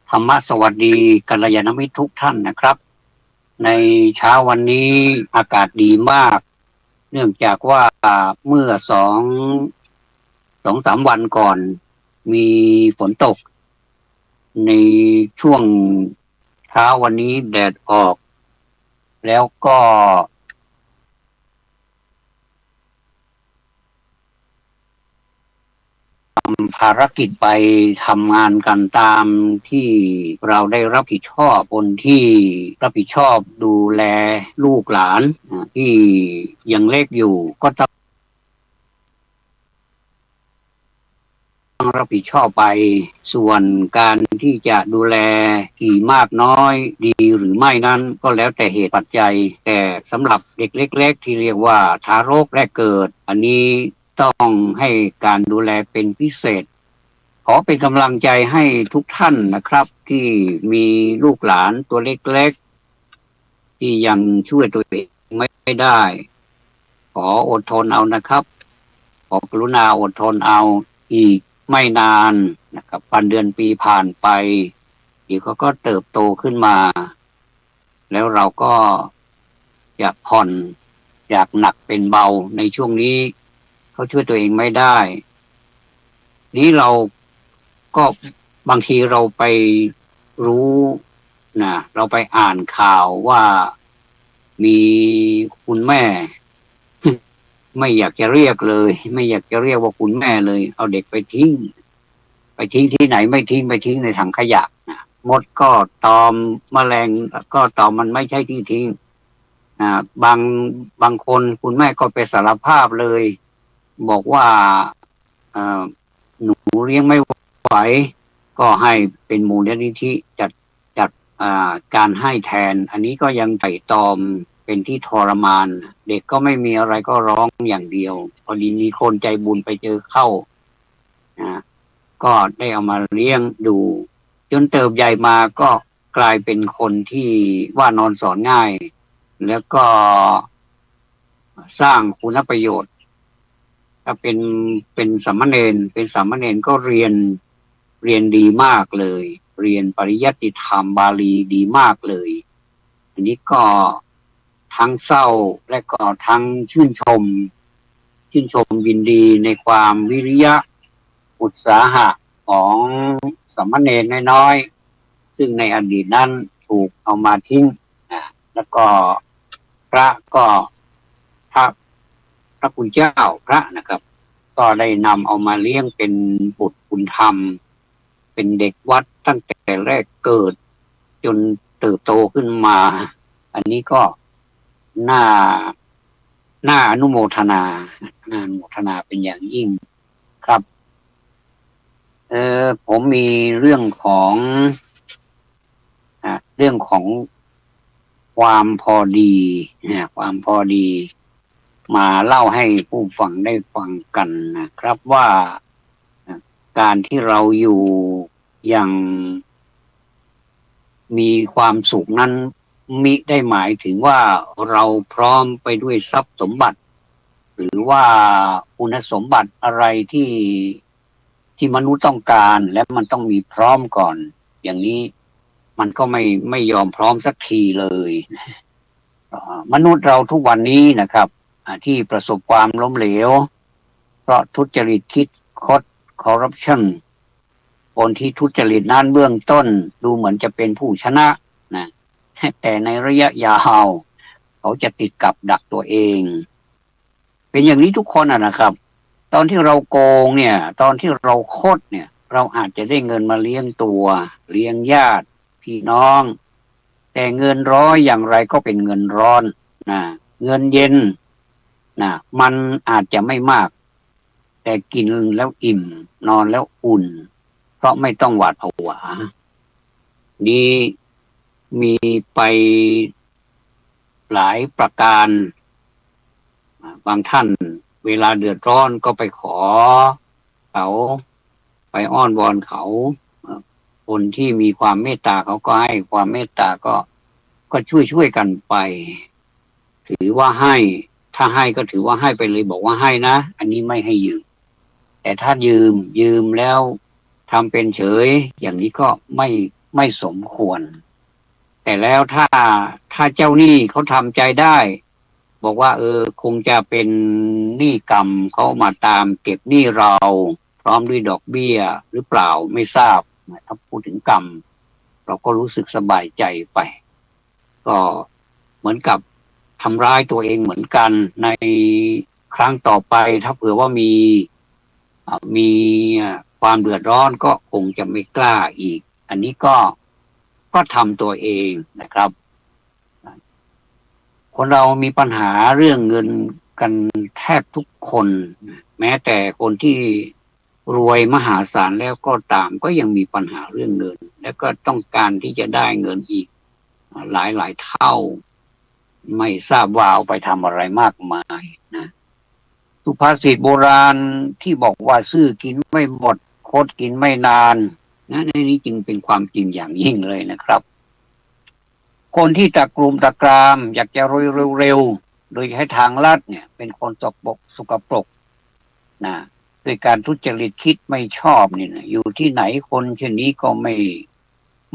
ธรรมสวัสดีกัลยาณมิตรทุกท่านนะครับในเช้าวันนี้อากาศดีมากเนื่องจากว่าเมื่อสองสามวันก่อนมีฝนตกในช่วงเช้าวันนี้แดดออกแล้วก็ภารกิจไปทำงานกันตามที่เราได้รับผิดชอบคนที่รับผิดชอบดูแลลูกหลานที่ยังเล็กอยู่ก็ต้องรับผิดชอบไปส่วนการที่จะดูแลกี่มากน้อยดีหรือไม่นั้นก็แล้วแต่เหตุปัจจัยแต่สำหรับเด็กเล็กๆที่เรียกว่าทารกแรกเกิดอันนี้ต้องให้การดูแลเป็นพิเศษขอเป็นกำลังใจให้ทุกท่านนะครับที่มีลูกหลานตัวเล็กๆที่ยังช่วยตัวเองไม่ได้ขออดทนเอานะครับขอกรุณาอดทนเอาอีกไม่นานนะครับวันเดือนปีผ่านไปเดี๋ยวเขาก็เติบโตขึ้นมาแล้วเราก็จะผ่อนจากหนักเป็นเบาในช่วงนี้เขาช่วยตัวเองไม่ได้นี้เราก็บางทีเราไปรู้นะเราไปอ่านข่าวว่ามีคุณแม่ไม่อยากจะเรียกเลยไม่อยากจะเรียกว่าคุณแม่เลยเอาเด็กไปทิ้งที่ไหนไม่ทิ้งไปทิ้งในถังขยะนะมดก็ตอมแมลงก็ตอมมันไม่ใช่ที่ทิ้งบางคนคุณแม่ก็ไปสารภาพเลยบอกว่าหนูเลี้ยงไม่ไหวก็ให้เป็นมูลนิธิจัดการให้แทนอันนี้ก็ยังไต่ตอมเป็นที่ทรมานเด็กก็ไม่มีอะไรก็ร้องอย่างเดียวพอดีมีคนใจบุญไปเจอเข้าก็ได้เอามาเลี้ยงดูจนเติบใหญ่มาก็กลายเป็นคนที่ว่านอนสอนง่ายแล้วก็สร้างคุณประโยชน์ถ้าเป็นสามเณรก็เรียนดีมากเลยเรียนปริยัติธรรมบาลีดีมากเลยอันนี้ก็ทั้งเศร้าและก็ทั้งชื่นชมยินดีในความวิริยะอุตสาหะของสามเณรน้อยๆซึ่งในอดีตนั้นถูกเอามาทิ้งแล้วก็พระคุณเจ้าพระนะครับก็ได้นำเอามาเลี้ยงเป็นบุตรบุญธรรมเป็นเด็กวัดตั้งแต่แรกเกิดจนเติบโตขึ้นมาอันนี้ก็น่าอนุโมทนาเป็นอย่างยิ่งครับผมมีเรื่องของความพอดีมาเล่าให้ผู้ฟังได้ฟังกันนะครับว่าการที่เราอยู่อย่างมีความสุขนั้นมิได้หมายถึงว่าเราพร้อมไปด้วยทรัพย์สมบัติหรือว่าคุณสมบัติอะไรที่มนุษย์ต้องการและมันต้องมีพร้อมก่อนอย่างนี้มันก็ไม่ยอมพร้อมสักทีเลยมนุษย์เราทุกวันนี้นะครับที่ประสบความล้มเหลวเพราะทุจริตคิดคดคอร์รัปชันคนที่ทุจริตนั้นเบื้องต้นดูเหมือนจะเป็นผู้ชนะนะแต่ในระยะยาวเขาจะติดกับดักตัวเองเป็นอย่างนี้ทุกคนนะครับตอนที่เราโกงเนี่ยตอนที่เราคดเนี่ยเราอาจจะได้เงินมาเลี้ยงตัวเลี้ยงญาติพี่น้องแต่เงินร้อยอย่างไรก็เป็นเงินร้อนนะเงินเย็นนะมันอาจจะไม่มากแต่กินแล้วอิ่มนอนแล้วอุ่นเพราะไม่ต้องหวาดผวานี่มีไปหลายประการบางท่านเวลาเดือดร้อนก็ไปขอเขาไปอ้อนวอนเขาคนที่มีความเมตตาเขาก็ให้ความเมตตาก็ช่วยกันไปถือว่าให้ถ้าให้ก็ถือว่าให้ไปเลยบอกว่าให้นะอันนี้ไม่ให้ยืมแต่ถ้ายืมแล้วทำเป็นเฉยอย่างนี้ก็ ไม่สมควรแต่แล้วถ้าเจ้าหนี้เขาทำใจได้บอกว่าคงจะเป็นหนี้กรรมเขามาตามเก็บหนี้เราพร้อมด้วยดอกเบี้ยหรือเปล่าไม่ทราบถ้าพูดถึงกรรมเราก็รู้สึกสบายใจไปก็เหมือนกับทำร้ายตัวเองเหมือนกันในครั้งต่อไปถ้าเผื่อว่ามีความเดือดร้อนก็คงจะไม่กล้าอีกอันนี้ก็ทำตัวเองนะครับคนเรามีปัญหาเรื่องเงินกันแทบทุกคนแม้แต่คนที่รวยมหาศาลแล้วก็ตามก็ยังมีปัญหาเรื่องเงินแล้วก็ต้องการที่จะได้เงินอีกหลายเท่าไม่ทราบว่าเอาไปทำอะไรมากมายนะสุภาษิตโบราณที่บอกว่าซื้อกินไม่หมดคดกินไม่นานนะในนี้จึงเป็นความจริงอย่างยิ่งเลยนะครับคนที่ตะกรุมตะกรามอยากจะรวยเร็วๆโดยให้ทางลัดเนี่ยเป็นคนสกปรกนะด้วยการทุจริตคิดไม่ชอบนี่นะอยู่ที่ไหนคนเช่นนี้ก็ไ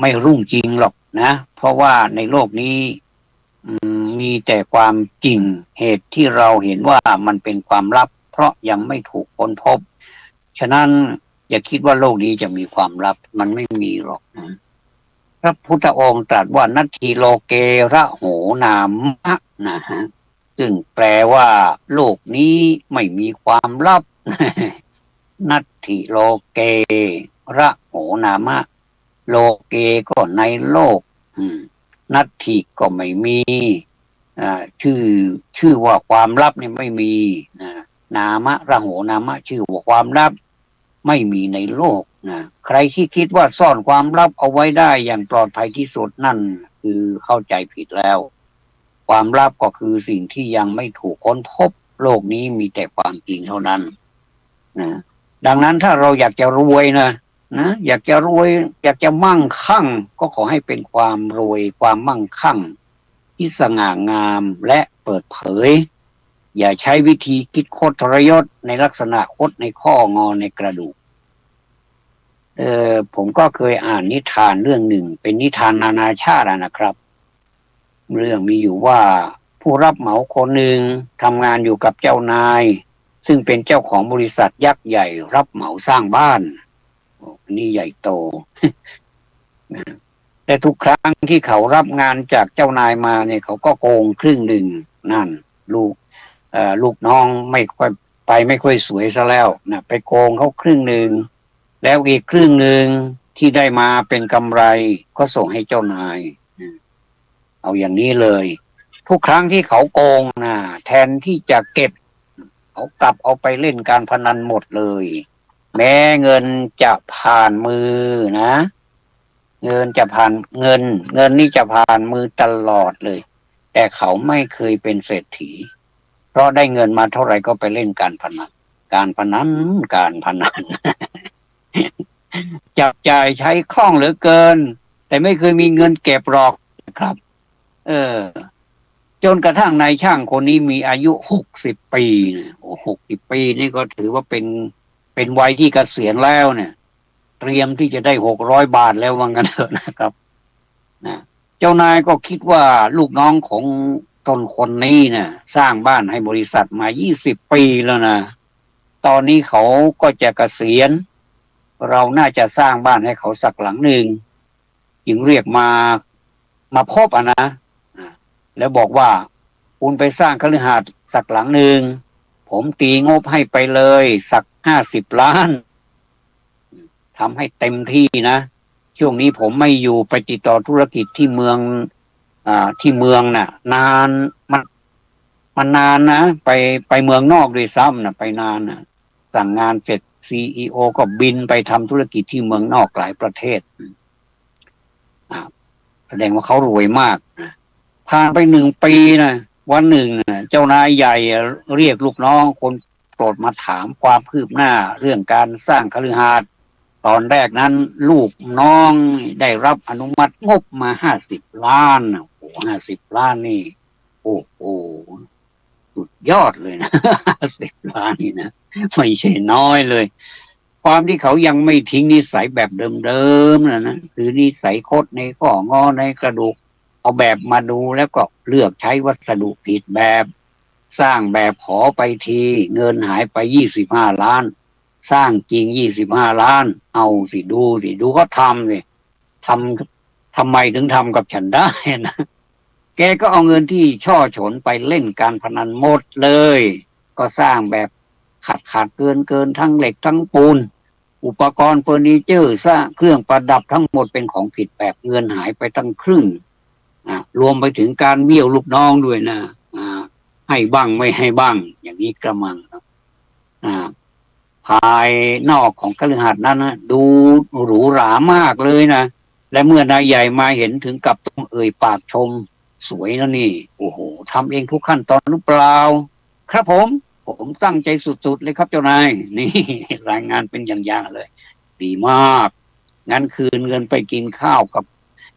ม่รุ่งจริงหรอกนะเพราะว่าในโลกนี้มีแต่ความจริงเหตุที่เราเห็นว่ามันเป็นความลับเพราะยังไม่ถูกค้นพบฉะนั้นอย่าคิดว่าโลกนี้จะมีความลับมันไม่มีหรอกนะพระพุทธองค์ตรัสว่านัตถิโลเกระโหนามะนะฮะซึ่งแปลว่าโลกนี้ไม่มีความลับ นัตถิโลเกระโหนามะโลเกก็ในโลกนัตถิก็ไม่มีชื่อว่าความลับนี่ไม่มีนามะระโหนามะชื่อว่าความลับไม่มีในโลกนะใครที่คิดว่าซ่อนความลับเอาไว้ได้อย่างปลอดภัยที่สุดนั่นคือเข้าใจผิดแล้วความลับก็คือสิ่งที่ยังไม่ถูกค้นพบโลกนี้มีแต่ความจริงเท่านั้นนะดังนั้นถ้าเราอยากจะรวยนะอยากจะรวยอยากจะมั่งคั่งก็ขอให้เป็นความรวยความมั่งคั่งที่สง่างามและเปิดเผยอย่าใช้วิธีคิดโคตรทรยศในลักษณะคดในข้องอในกระดูกผมก็เคยอ่านนิทานเรื่องหนึ่งเป็นนิทานนานาชาตินะครับเรื่องมีอยู่ว่าผู้รับเหมาคนหนึ่งทำงานอยู่กับเจ้านายซึ่งเป็นเจ้าของบริษัทยักษ์ใหญ่รับเหมาสร้างบ้านนี่ใหญ่โต แต่ทุกครั้งที่เขารับงานจากเจ้านายมาเนี่ยเขาก็โกงครึ่งหนึ่งนั่นลูกน้องไม่ค่อยสวยซะแล้วนะไปโกงเขาครึ่งหนึ่งแล้วอีกครึ่งหนึ่งที่ได้มาเป็นกำไรก็ส่งให้เจ้านายเอาอย่างนี้เลยทุกครั้งที่เขาโกงนะแทนที่จะเก็บเขากลับเอาไปเล่นการพนันหมดเลยแม้เงินจะผ่านมือนะเงินนี่จะผ่านมือตลอดเลยแต่เขาไม่เคยเป็นเศรษฐีเพราะได้เงินมาเท่าไหร่ก็ไปเล่นการพนันจับจ่ายใช้คล่องเหลือเกินแต่ไม่เคยมีเงินเก็บหรอกนะครับจนกระทั่งนายช่างคนนี้มีอายุ60 ปีเนี่ย60 ปีนี่ก็ถือว่าเป็นวัยที่เกษียณแล้วเนี่ยเตรียมที่จะได้600 บาทแล้วว่างั้นเถอะนะครับนะเจ้านายก็คิดว่าลูกน้องของตนคนนี้เนี่ยสร้างบ้านให้บริษัทมา20 ปีแล้วนะตอนนี้เขาก็จะเกษียณเราน่าจะสร้างบ้านให้เขาสักหลังหนึ่งจึงเรียกมาพบนะแล้วบอกว่าคุณไปสร้างคฤหาสน์สักหลังหนึ่งผมตีงบให้ไปเลยสัก50 ล้านทำให้เต็มที่นะช่วงนี้ผมไม่อยู่ไปติดต่อธุรกิจที่เมืองน่ะนานมันนานนะไปเมืองนอกด้วยซ้ำนะไปนานนะสั่งงานเสร็จ CEO ก็บินไปทำธุรกิจที่เมืองนอกหลายประเทศแสดงว่าเขารวยมากผ่านไป1 ปีนะวันหนึ่งเจ้านายใหญ่เรียกลูกน้องคนโปรดมาถามความคืบหน้าเรื่องการสร้างคฤหาสน์ตอนแรกนั้นลูกน้องได้รับอนุมัติงบมา50 ล้าน50 ล้านนี่โอ้โหสุดยอดเลยนะ50 ล้านนี่นะไม่ใช่น้อยเลย ความที่เขายังไม่ทิ้งนิสัยแบบเดิมๆนะคือนิสัยคดในข้องอในกระดูกเอาแบบมาดูแล้วก็เลือกใช้วัสดุผิดแบบสร้างแบบขอไปทีเงินหายไป25 ล้านสร้างจริง25 ล้านเอาสิดูก็ทำเลยททำไมถึงทำกับฉันได้นะแกก็เอาเงินที่ช่อฉนไปเล่นการพนันหมดเลยก็สร้างแบบขาดเกินทั้งเหล็กทั้งปูนอุปกรณ์เฟอร์นิเจอร์สร้างเครื่องประดับทั้งหมดเป็นของผิดแบบเงินหายไปตั้งครึ่งรวมไปถึงการเบี้ยวลูกน้องด้วยนะให้บ้างไม่ให้บ้างอย่างนี้กระมังภายนอกของคฤหาสน์นั้นนะดูหรูหรามากเลยนะและเมื่อนายใหญ่มาเห็นถึงกับต้องเอ่ยปากชมสวยนะนี่โอ้โหทำเองทุกขั้นตอนหรือเปล่าครับผมตั้งใจสุดๆเลยครับเจ้านายนี่รายงานเป็นอย่างๆเลยดีมากงั้นคืนเงินไปกินข้าวกับ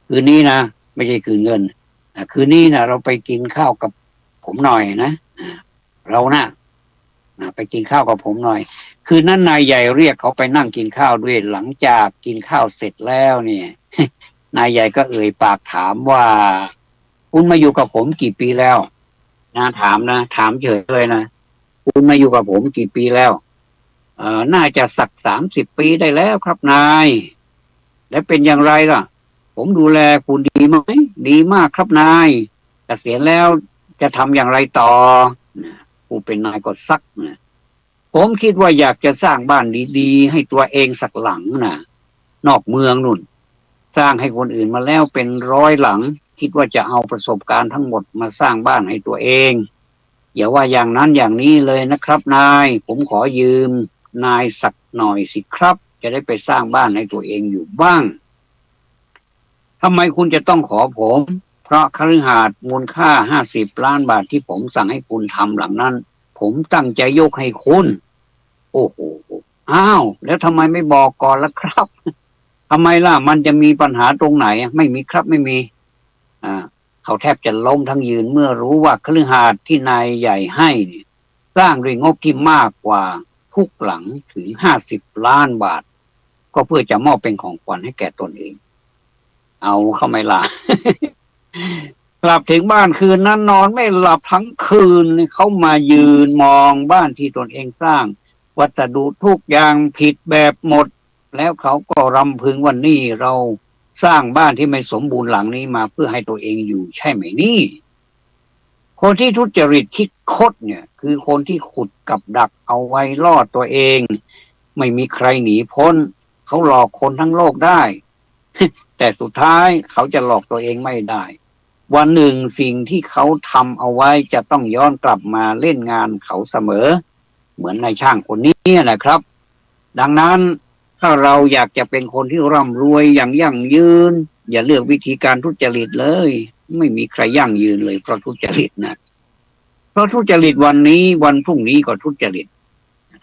คืนนี้นะไม่ใช่คืนเงินคืนนี้นะเราไปกินข้าวกับผมหน่อยนะเรานะไปกินข้าวกับผมหน่อยคืนนั้นนายใหญ่เรียกเขาไปนั่งกินข้าวด้วยหลังจากกินข้าวเสร็จแล้วเนี่ยนายใหญ่ก็เอ่ยปากถามว่าคุณมาอยู่กับผมกี่ปีแล้วถามเฉยเลยนะคุณมาอยู่กับผมกี่ปีแล้วน่าจะสัก30 ปีได้แล้วครับนายและเป็นอย่างไรล่ะผมดูแลคุณดีไหมดีมากครับนายเกษียณแล้วจะทำอย่างไรต่อผู้เป็นนายก็ซักนะผมคิดว่าอยากจะสร้างบ้านดีๆให้ตัวเองสักหลังนะนอกเมืองนู่นสร้างให้คนอื่นมาแล้วเป็น100 หลังคิดว่าจะเอาประสบการณ์ทั้งหมดมาสร้างบ้านให้ตัวเองอย่าว่าอย่างนั้นอย่างนี้เลยนะครับนายผมขอยืมนายสักหน่อยสิครับจะได้ไปสร้างบ้านให้ตัวเองอยู่บ้างทำไมคุณจะต้องขอผมเพราะคฤหาสน์มูลค่า50 ล้านบาทที่ผมสั่งให้คุณทำหลังนั้นผมตั้งใจยกให้คุณโอ้โหอ้าวแล้วทำไมไม่บอกก่อนล่ะครับทำไมล่ะมันจะมีปัญหาตรงไหนไม่มีครับไม่มีเขาแทบจะล้มทั้งยืนเมื่อรู้ว่าคฤหาสน์ที่นายใหญ่ให้สร้างด้วยงบที่มากกว่าทุกหลังถึง50 ล้านบาทก็เพื่อจะมอบเป็นของขวัญให้แก่ตนเองเอาเข้าไม่ล่ะ กลับถึงบ้านคืนนั้นนอนไม่หลับทั้งคืนเขามายืนมองบ้านที่ตนเองสร้างวัสดุทุกอย่างผิดแบบหมดแล้วเขาก็รำพึงว่านี่เราสร้างบ้านที่ไม่สมบูรณ์หลังนี้มาเพื่อให้ตัวเองอยู่ใช่ไหมนี่คนที่ทุจริตคิดคดเนี่ยคือคนที่ขุดกับดักเอาไว้รอดตัวเองไม่มีใครหนีพ้นเขาหลอกคนทั้งโลกได้ แต่สุดท้ายเขาจะหลอกตัวเองไม่ได้วันหนึ่งสิ่งที่เขาทำเอาไว้จะต้องย้อนกลับมาเล่นงานเขาเสมอเหมือนนายช่างคนนี้นะครับดังนั้นถ้าเราอยากจะเป็นคนที่ร่ำรวยอย่างยั่งยืนอย่าเลือกวิธีการทุจริตเลยไม่มีใครยั่งยืนเลยเพราะทุจริตนะเพราะทุจริตวันนี้วันพรุ่งนี้ก็ทุจริต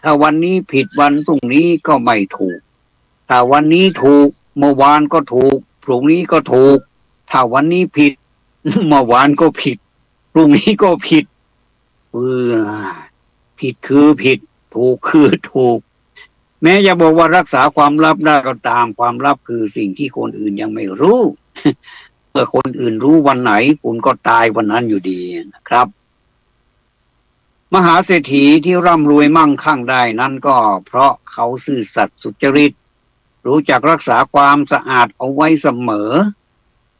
ถ้าวันนี้ผิดวันพรุ่งนี้ก็ไม่ถูกถ้าวันนี้ถูกเมื่อวานก็ถูกพรุ่งนี้ก็ถูกถ้าวันนี้ผิดเมื่อวานก็ผิดพรุ่งนี้ก็ผิดผิดคือผิดถูกคือถูกแม้จะบอกว่ารักษาความลับได้ก็ตามความลับคือสิ่งที่คนอื่นยังไม่รู้ เมื่อคนอื่นรู้วันไหนคุณก็ตายวันนั้นอยู่ดีนะครับมหาเศรษฐีที่ร่ำรวยมั่งคั่งได้นั้นก็เพราะเขาซื่อสัตย์สุจริตรู้จักรักษาความสะอาดเอาไว้เสมอ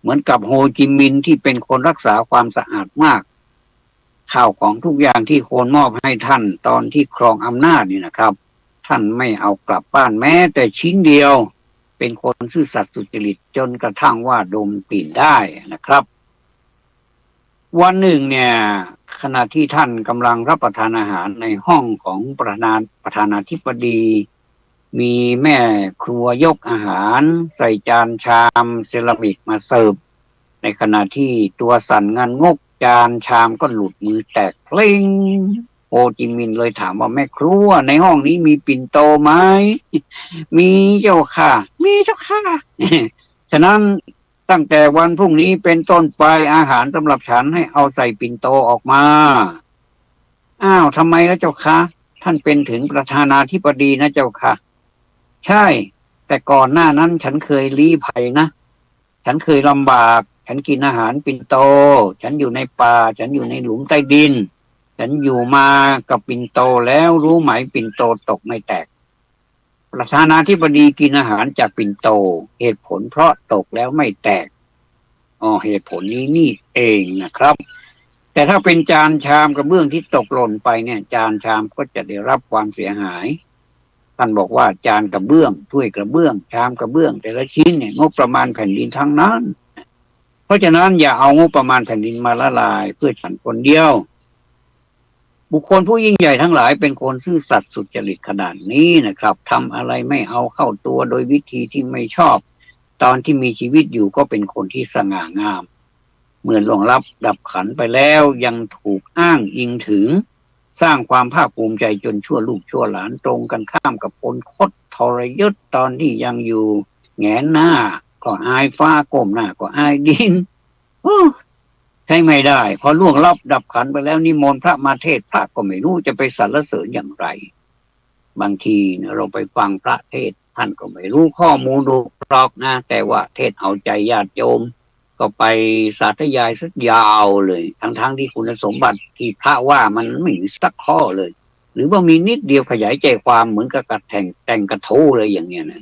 เหมือนกับโฮจิมินห์ที่เป็นคนรักษาความสะอาดมากข้าวของทุกอย่างที่คนมอบให้ท่านตอนที่ครองอำนาจนี่นะครับท่านไม่เอากลับบ้านแม้แต่ชิ้นเดียวเป็นคนซื่อสัตย์สุจริตจนกระทั่งว่าดมกลิ่นได้นะครับวันหนึ่งเนี่ยขณะที่ท่านกำลังรับประทานอาหารในห้องของประธานาธิบดีมีแม่ครัวยกอาหารใส่จานชามเซรามิกมาเสิร์ฟในขณะที่ตัวสั่นงันงกจานชามก็หลุดมือแตกเพลงโฮจิมินห์เลยถามว่าแม่ครัวในห้องนี้มีปิ่นโตไหมมีเจ้าค่ะมีเจ้าค่ะ ฉะนั้นตั้งแต่วันพรุ่งนี้เป็นต้นไปอาหารสำหรับฉันให้เอาใส่ปิ่นโตออกมาอ้าวทำไมล่ะเจ้าค่ะท่านเป็นถึงประธานาธิบดีนะเจ้าค่ะ ใช่แต่ก่อนหน้านั้นฉันเคยลี้ภัยนะฉันเคยลำบากฉันกินอาหารปิ่นโตฉันอยู่ในป่าฉันอยู่ในหลุมใต้ดินฉันอยู่มากับปิ่นโตแล้วรู้ไหมปิ่นโตตกไม่แตกประธานาธิบดีกินอาหารจากปิ่นโตเหตุผลเพราะตกแล้วไม่แตกเหตุผลนี้นี่เองนะครับแต่ถ้าเป็นจานชามกระเบื้องที่ตกหล่นไปเนี่ยจานชามก็จะได้รับความเสียหายท่านบอกว่าจานกระเบื้องถ้วยกระเบื้องชามกระเบื้องแต่ละชิ้นเนี่ยงบประมาณแผ่นดินทั้งนั้นเพราะฉะนั้นอย่าเอางบประมาณแผ่นดินมาละลายเพื่อฉันคนเดียวบุคคลผู้ยิ่งใหญ่ทั้งหลายเป็นคนซื่อสัตย์สุจริตขนาดนี้นะครับทำอะไรไม่เอาเข้าตัวโดยวิธีที่ไม่ชอบตอนที่มีชีวิตอยู่ก็เป็นคนที่สง่างามเมื่อล่วงลับดับขันไปแล้วยังถูกอ้างอิงถึงสร้างความภาคภูมิใจจนชั่วลูกชั่วหลานตรงกันข้ามกับพลคดทรยศตอนที่ยังอยู่แงนหน้าก็อายฟ้าก้มหน้าก็อายดินใช่ไม่ได้พอล่วงลับดับขันไปแล้วนิมนต์พระมาเทศพระก็ไม่รู้จะไปสรรเสริญอย่างไรบางทีเราไปฟังพระเทศท่านก็ไม่รู้ข้อมูลดูหรอกนะแต่ว่าเทศเอาใจญาติโยมก็ไปสาธยายสักยาวเลยทั้งที่คุณสมบัติที่พระว่ามันไม่มีสักข้อเลยหรือว่ามีนิดเดียวขยายใจความเหมือนกับกระแต่งกระทู้เลยอย่างเนี้ยนะ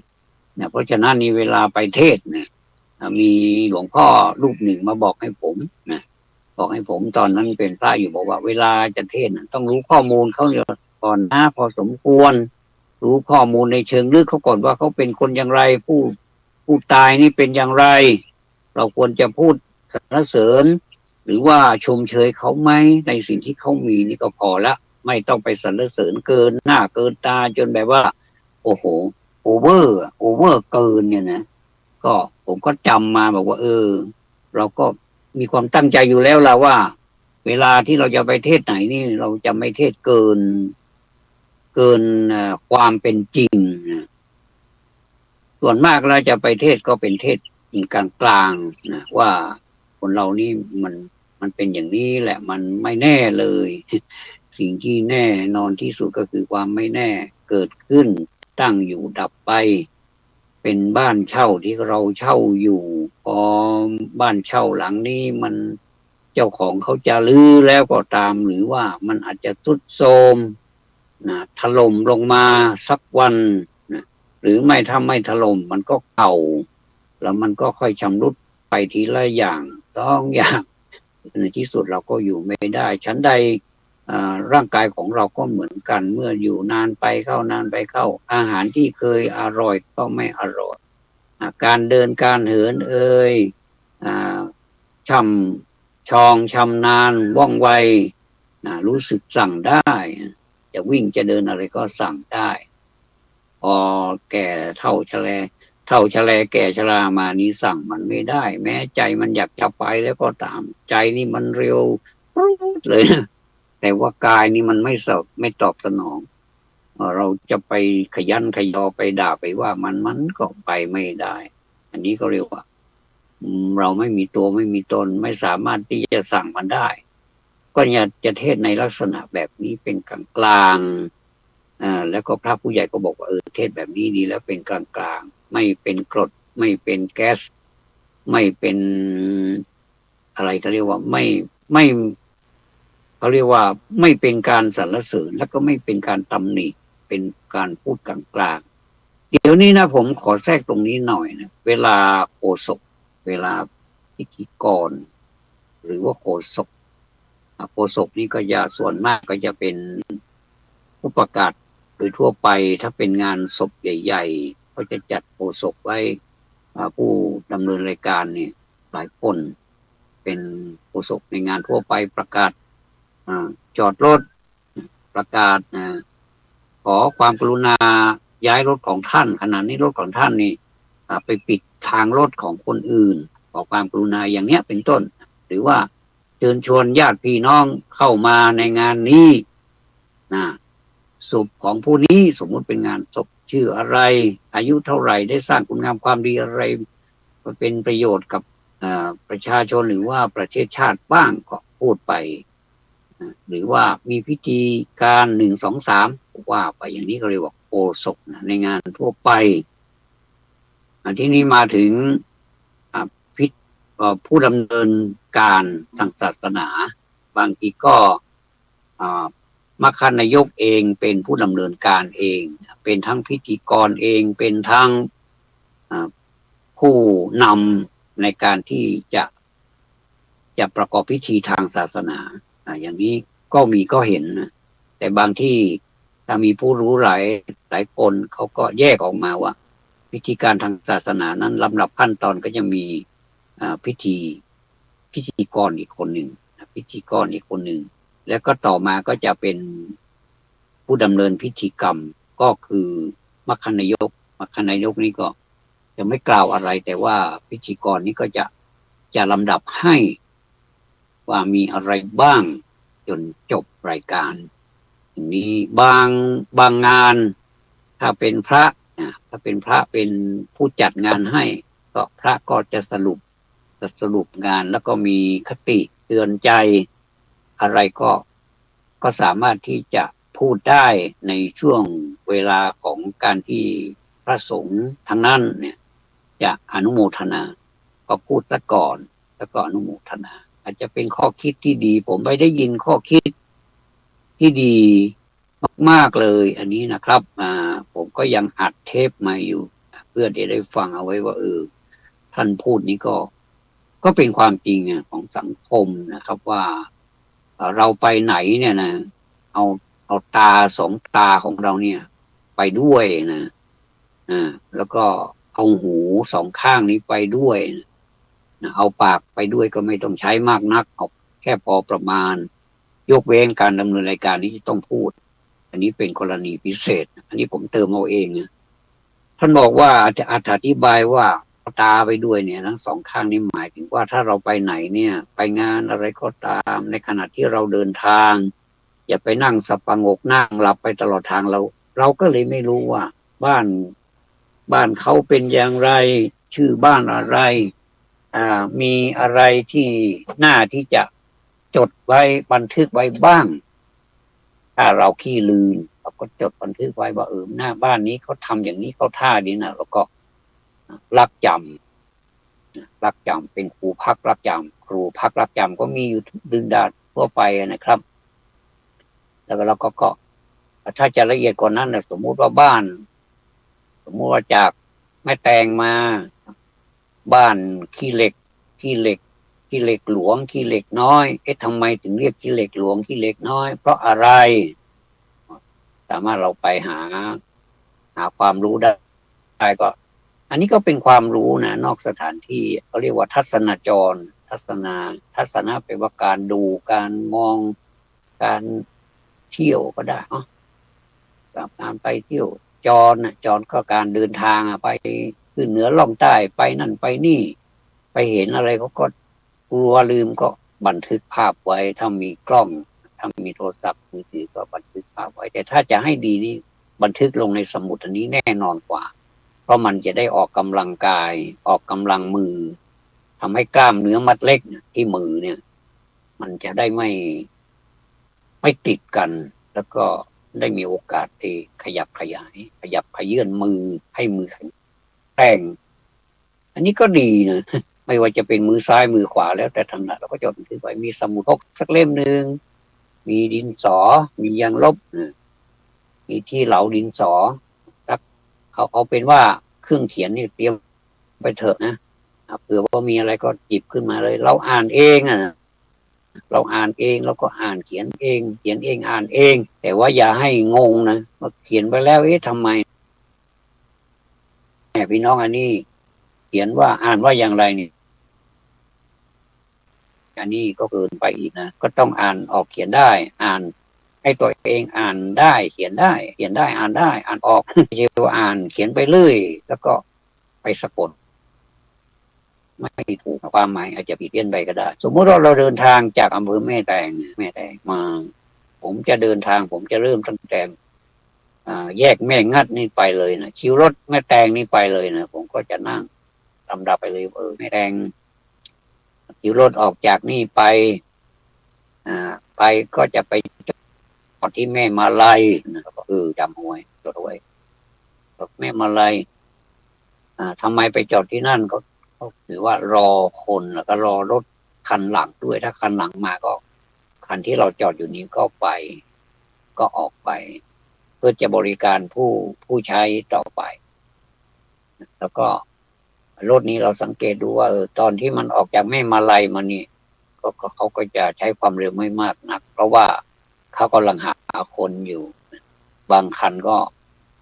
เพราะฉะนั้นนี่เวลาไปเทศนะมีหลวงพ่อรูปหนึ่งมาบอกให้ผมนะบอกให้ผมตอนนั้นเป็นพระอยู่บอกว่าเวลาจะเทศนะต้องรู้ข้อมูลเขาก่อนนะพอสมควรรู้ข้อมูลในเชิงลึกเขาก่อนว่าเขาเป็นคนอย่างไรผู้ตายนี่เป็นอย่างไรเราควรจะพูดสรรเสริญหรือว่าชมเชยเขาไหมในสิ่งที่เขามีนี่ก็พอละไม่ต้องไปสรรเสริญเกินหน้าเกินตาจนแบบว่าโอ้โหโอเวอร์เกินเนี่ยนะก็ผมก็จำมาบอกว่าเราก็มีความตั้งใจอยู่แล้วล่ะว่าเวลาที่เราจะไปเทศไหนนี่เราจะไม่เทศเกินความเป็นจริงส่วนมากเราจะไปเทศก็เป็นเทศกลางๆนะว่าคนเรานี่มันเป็นอย่างนี้แหละมันไม่แน่เลยสิ่งที่แน่นอนที่สุดก็คือความไม่แน่เกิดขึ้นตั้งอยู่ดับไปเป็นบ้านเช่าที่เราเช่าอยู่พอบ้านเช่าหลังนี้มันเจ้าของเขาจะรื้อแล้วก็ตามหรือว่ามันอาจจะทรุดโทรมนะถล่มลงมาสักวันนะหรือไม่ถ้าไม่ถล่มมันก็เก่าแล้วมันก็ค่อยชำรุดไปทีละอย่างต้องอย่างในที่สุดเราก็อยู่ไม่ได้ชั้นใดร่างกายของเราก็เหมือนกันเมื่ออยู่นานไปเข้อาหารที่เคยอร่อยก็ไม่อร่อยการเดินการเหินช่ำชองชำนาญว่องไวรู้สึกสั่งได้จะวิ่งจะเดินอะไรก็สั่งได้พอแก่เท่าชะแลแก่ชรามานี้สั่งมันไม่ได้แม้ใจมันอยากจะไปแล้วก็ตามใจนี่มันเร็วเลยนะแต่ว่ากายนี่มันไม่ตอบสนองเราจะไปขยันขยอไปด่าไปว่ามันก็ไปไม่ได้อันนี้ก็เรียกว่าเราไม่มีตัวไม่มีตนไม่สามารถที่จะสั่งมันได้ก็อยากจะเทศในลักษณะแบบนี้เป็นกลางแล้วก็พระผู้ใหญ่ก็บอกว่าเทศแบบนี้ดีแล้วเป็นกลางไม่เป็นกรดไม่เป็นแก๊สไม่เป็นอะไรเขาเรียกว่าไม่เขาเรียกว่าไม่เป็นการสรรเสริญแล้วก็ไม่เป็นการตำหนิเป็นการพูดกลางเดี๋ยวนี้นะผมขอแทรกตรงนี้หน่อยนะเวลาโฆษกเวลาพิธีกรหรือว่าโฆษกนี่ก็จะส่วนมากก็จะเป็นผู้ประกาศโดยทั่วไปถ้าเป็นงานศพใหญ่ๆเขาจะจัดโฆษกไว้ผู้ดำเนินรายการเนี่ยหลายคนเป็นโฆษกในงานทั่วไปประกาศจอดรถประกาศขอความกรุณาย้ายรถของท่านขณะนี้รถของท่านนี่ไปปิดทางรถของคนอื่นขอความกรุณาอย่างเนี้ยเป็นต้นหรือว่าเชิญชวนญาติพี่น้องเข้ามาในงานนี้ศพของผู้นี้สมมุติเป็นงานศพชื่ออะไรอายุเท่าไหร่ได้สร้างคุณงามความดีอะไรเป็นประโยชน์กับประชาชนหรือว่าประเทศชาติบ้างก็พูดไปหรือว่ามีพิธีการ1 2 3ว่าไปอย่างนี้ก็เรียกว่า โอสถในงานทั่วไปที่นี้มาถึงพิธีผู้ดำเนินการทางศาสนา บางทีก็มัคคณายกเองเป็นผู้ดำเนินการเองเป็นทั้งพิธีกรเองเป็นทั้งผู้นำในการที่จะประกอบพิธีทางศาสนาอย่างนี้ก็เห็นนะแต่บางที่ถ้ามีผู้รู้หลายคนเขาก็แยกออกมาว่าพิธีการทางศาสนานั้นลำดับขั้นตอนก็จะมีพิธีกรอีกคนหนึ่งแล้วก็ต่อมาก็จะเป็นผู้ดำเนินพิธีกรรมก็คือมัคคณายกนี่ก็จะไม่กล่าวอะไรแต่ว่าพิธีกรนี่ก็จะลำดับให้ว่ามีอะไรบ้างจนจบรายการอย่างนี้บางงานถ้าเป็นพระเป็นผู้จัดงานให้ก็พระก็จะสรุปงานแล้วก็มีคติเตือนใจอะไรก็สามารถที่จะพูดได้ในช่วงเวลาของการที่พระสงฆ์ทั้งนั้นเนี่ยจะอนุโมทนาก็พูดซะก่อนแล้วก็อนุโมทนาอาจจะเป็นข้อคิดที่ดีผมไปได้ยินข้อคิดที่ดีมากๆเลยอันนี้นะครับผมก็ยังอัดเทปมาอยู่เพื่อได้ฟังเอาไว้ว่าท่านพูดนี้ก็เป็นความจริงของสังคมนะครับว่าเราไปไหนเนี่ยนะเอาตาสองตาของเราเนี่ยไปด้วยนะแล้วก็เอาหูสองข้างนี้ไปด้วยนะเอาปากไปด้วยก็ไม่ต้องใช้มากนักเอาแค่พอประมาณยกเว้นการดำเนินรายการนี้ที่ต้องพูดอันนี้เป็นกรณีพิเศษอันนี้ผมเติมเอาเองนะท่านบอกว่าจะอธิบายว่าตาไปด้วยเนี่ยทั้งสองข้างนี้หมายถึงว่าถ้าเราไปไหนเนี่ยไปงานอะไรก็ตามในขณะที่เราเดินทางอย่าไปนั่งสับประงกนั่งหลับไปตลอดทางเราก็เลยไม่รู้ว่าบ้านเขาเป็นอย่างไรชื่อบ้านอะไรมีอะไรที่น่าที่จะจดไว้บันทึกไว้บ้างถ้าเราขี้ลืมเราก็จดบันทึกไว้ว่าหน้าบ้านนี้เขาทำอย่างนี้เขาท่าดีนะแล้วก็รักจำเป็นครูพักรักจำก็มีอยู่ดึงดาดทั่วไปนะครับแล้วก็เราก็ถ้าจะละเอียดกว่านั้นนะสมมุติว่าจากแม่แตงมาบ้านขี้เหล็กหลวงขี้เหล็กน้อยทำไมถึงเรียกขี้เหล็กหลวงขี้เหล็กน้อยเพราะอะไรสามารถเราไปหาความรู้ได้ก็อันนี้ก็เป็นความรู้นะนอกสถานที่เขาเรียกว่าทัศนจรทัศนะแปลว่าการดูการมองการเที่ยวก็ได้การไปเที่ยวจรก็การเดินทางไปขึ้นเหนือล่องใต้ไปนั่นไปนี่ไปเห็นอะไรก็กลัวลืมก็บันทึกภาพไว้ถ้ามีกล้องถ้ามีโทรศัพท์มือถือก็บันทึกภาพไว้แต่ถ้าจะให้ดีนี่บันทึกลงในสมุดอันนี้แน่นอนกว่าเพราะมันจะได้ออกกำลังกายออกกำลังมือทำให้กล้ามเนื้อมัดเล็กที่มือเนี่ยมันจะได้ไม่ติดกันแล้วก็ได้มีโอกาสที่ขยับขยื่นมือให้มือแข็งแรงอันนี้ก็ดีนะไม่ว่าจะเป็นมือซ้ายมือขวาแล้วแต่ถนัดเราก็จดบันทึกไว้มีสมุดพกสักเล่มหนึ่งมีดินสอมียางลบมีที่เหลาดินสอเอาเป็นว่าเครื่องเขียนนี่เตรียมไปเถอะนะเผื่อว่ามีอะไรก็หยิบขึ้นมาเลยเราอ่านเองเราอ่านเองแล้วก็อ่านเขียนเองอ่านเองแต่ว่าอย่าให้งงนะว่าเขียนไปแล้วทำไมพี่น้องอันนี้เขียนว่าอ่านว่าอย่างไรนี่อันนี้ก็เกินไปอีกนะก็ต้องอ่านออกเขียนได้อ่านให้ตัวเองอ่านได้เขียนได้อ่านได้อ่านออกไม่ใช่ว่าอ่านเขียนไปเรื่อยแล้วก็ไปสะกดไม่ถูกความหมายอาจจะผิดเพี้ยนไปก็ได้สมมติว่าเราเดินทางจากอำเภอแม่แตงมาผมจะเดินทางผมจะเริ่มตั้งแต่แยกแม่งัดนี่ไปเลยนะคิวรถแม่แตงนี่ไปเลยนะผมก็จะนั่งลำดับไปเลยแม่แตงคิวรถออกจากนี่ไปก็จะไปจอดที่แม่มาลัยนะครับจำเอาไว้จดเอาไว้ กับแม่มาลัยทำไมไปจอดที่นั่นก็ถือว่ารอคนแล้วก็รอรถคันหลังด้วยถ้าคันหลังมาก็คันที่เราจอดอยู่นี้ก็ไปก็ออกไปเพื่อจะบริการผู้ใช้ต่อไปแล้วก็รถนี้เราสังเกตดูว่าตอนที่มันออกจากแม่มาลัยมานี่ก็เขาก็จะใช้ความเร็วไม่มากนักเพราะว่าเขากำลังหาคนอยู่บางคันก็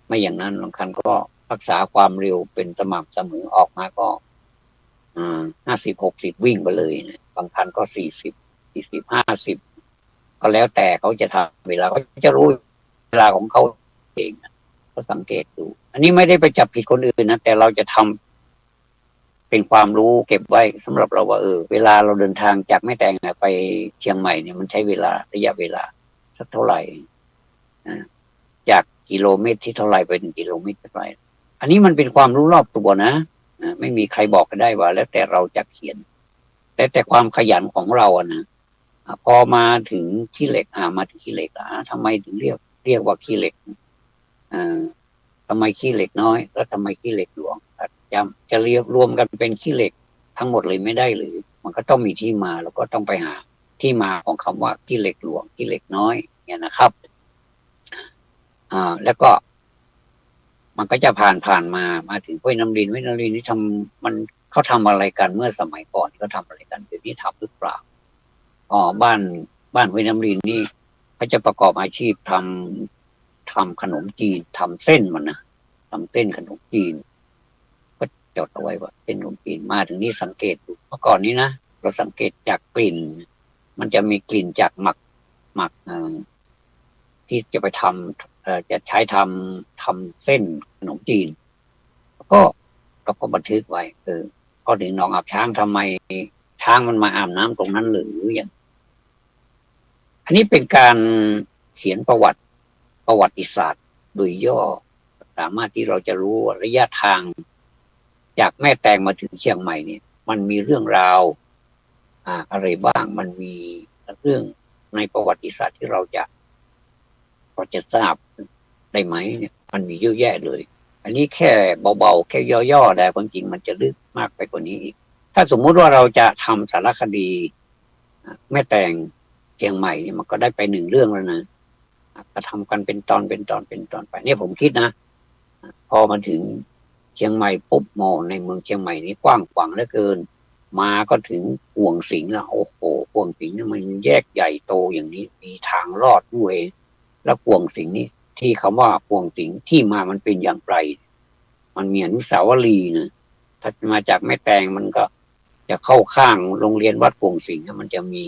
ไม่อย่างนั้นบางคันก็รักษาความเร็วเป็นสม่ำเสมอออกมาก็50-60วิ่งไปเลยนะบางคันก็40-50ก็แล้วแต่เขาจะทำเวลาเขาจะรู้เวลาของเขาเองก็สังเกตดูอันนี้ไม่ได้ไปจับผิดคนอื่นนะแต่เราจะทำเป็นความรู้เก็บไว้สำหรับเราว่าเวลาเราเดินทางจากแม่แตงไปเชียงใหม่เนี่ยมันใช้เวลาระยะเวลาสักเท่าไหร่จากกิโลเมตรที่เท่าไหร่ไปถึงกิโลเมตรเท่าไหร่อันนี้มันเป็นความรู้รอบตัวนะไม่มีใครบอกกันได้ว่าแล้วแต่เราจะเขียนแต่ความขยันของเรานะพอมาถึงขี้เหล็กมาถึงขี้เหล็กทำไมถึงเรียกว่าขี้เหล็กทำไมขี้เหล็กน้อยแล้วทำไมขี้เหล็กหลวงจะเรียกรวมกันเป็นขี้เหล็กทั้งหมดเลยไม่ได้หรือมันก็ต้องมีที่มาแล้วก็ต้องไปหาที่มาของคำว่าขี้เหล็กหลวงขี้เหล็กน้อยเนี่ยนะครับแล้วก็มันก็จะผ่านมาถึงห้วยน้ำรินนี่เขาทำอะไรกันเมื่อสมัยก่อนเขาทำอะไรกันเดี๋ยวนี้ทำหรือเปล่าบ้านห้วยน้ำรินนี่เขาจะประกอบอาชีพทำขนมจีนทำเส้นมันนะทำเส้นขนมจีนก็จดเอาไว้ว่าเป็นขนมจีนมาถึงนี้สังเกตดูเมื่อก่อนนี้นะเราสังเกตจากกลิ่นมันจะมีกลิ่นจากหมักที่จะไปทำจะใช้ทำเส้นขนมจีนก็เราก็บันทึกไว้พอถึงหนองอาบช้างทำไมช้างมันมาอาบน้ำตรงนั้นหรืออย่างอันนี้เป็นการเขียนประวัติศาสตร์โดยย่อสามารถที่เราจะรู้ว่าระยะทางจากแม่แตงมาถึงเชียงใหม่เนี่ยมันมีเรื่องราวอะไรบ้างมันมีเรื่องในประวัติศาสตร์ที่เราจะทราบได้ไหมเนี่ยมันมีเยอะแยะเลยอันนี้แค่เบาๆแค่ย่อๆแต่ความจริงมันจะลึกมากไปกว่านี้อีกถ้าสมมุติว่าเราจะทำสารคดีแม่แตงเชียงใหม่เนี่ยมันก็ได้ไปหนึ่งเรื่องแล้วนะก็ทำกันเป็นตอนไปเนี่ยผมคิดนะพอมาถึงเชียงใหม่ปุ๊บในเมืองเชียงใหม่นี้กว้างขวางเหลือเกินมาก็ถึงห่วงสิงแล้วโอ้โหห่วงสิงนี่มันแยกใหญ่โตอย่างนี้มีทางลอดด้วยแล้วห่วงสิงนี่ที่คำว่าห่วงสิงที่มามันเป็นอย่างไรมันมีอนุสาวรีย์นะถ้ามาจากแม่แตงมันก็จะเข้าข้างโรงเรียนวัดห่วงสิงมันจะมี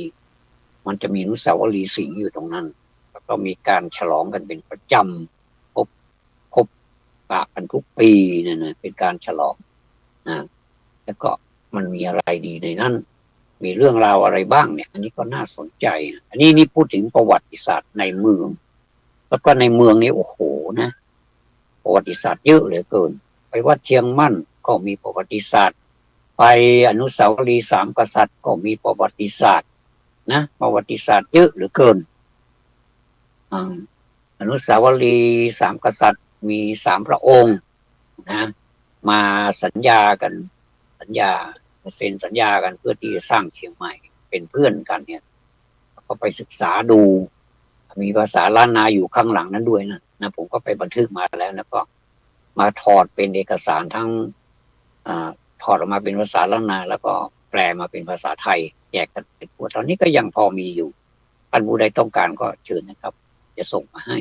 อนุสาวรีย์สิงอยู่ตรงนั้นแล้วก็มีการฉลองกันเป็นประจำครบปะกันทุกปีเนี่ยนะเป็นการฉลองแล้วก็มันมีอะไรดีในนั้นมีเรื่องราวอะไรบ้างเนี่ยอันนี้ก็น่าสนใจอันนี้พูดถึงประวัติศาสตร์ในเมืองแล้วก็ในเมืองนี้โอ้โหนะประวัติศาสตร์เยอะเหลือเกินไปวัดเชียงมั่นก็มีประวัติศาสตร์ไปอนุสาวรีย์สามกษัตริย์ก็มีประวัติศาสตร์นะประวัติศาสตร์เยอะเหลือเกินอนุสาวรีย์สามกษัตริย์มี3 พระองค์นะมาสัญญาเซ็นสัญญากันเพื่อที่จะสร้างเชียงใหม่เป็นเพื่อนกันเนี่ยก็ไปศึกษาดูมีภาษาล้านนาอยู่ข้างหลังนั้นด้วยนะผมก็ไปบันทึกมาแล้วนะก็มาถอดเป็นเอกสารทั้งถอดออกมาเป็นภาษาล้านนาแล้วก็แปลมาเป็นภาษาไทยแยกกันเป็นตัวตอนนี้ก็ยังพอมีอยู่ท่านผู้ใดต้องการก็เชิญนะครับจะส่งมาให้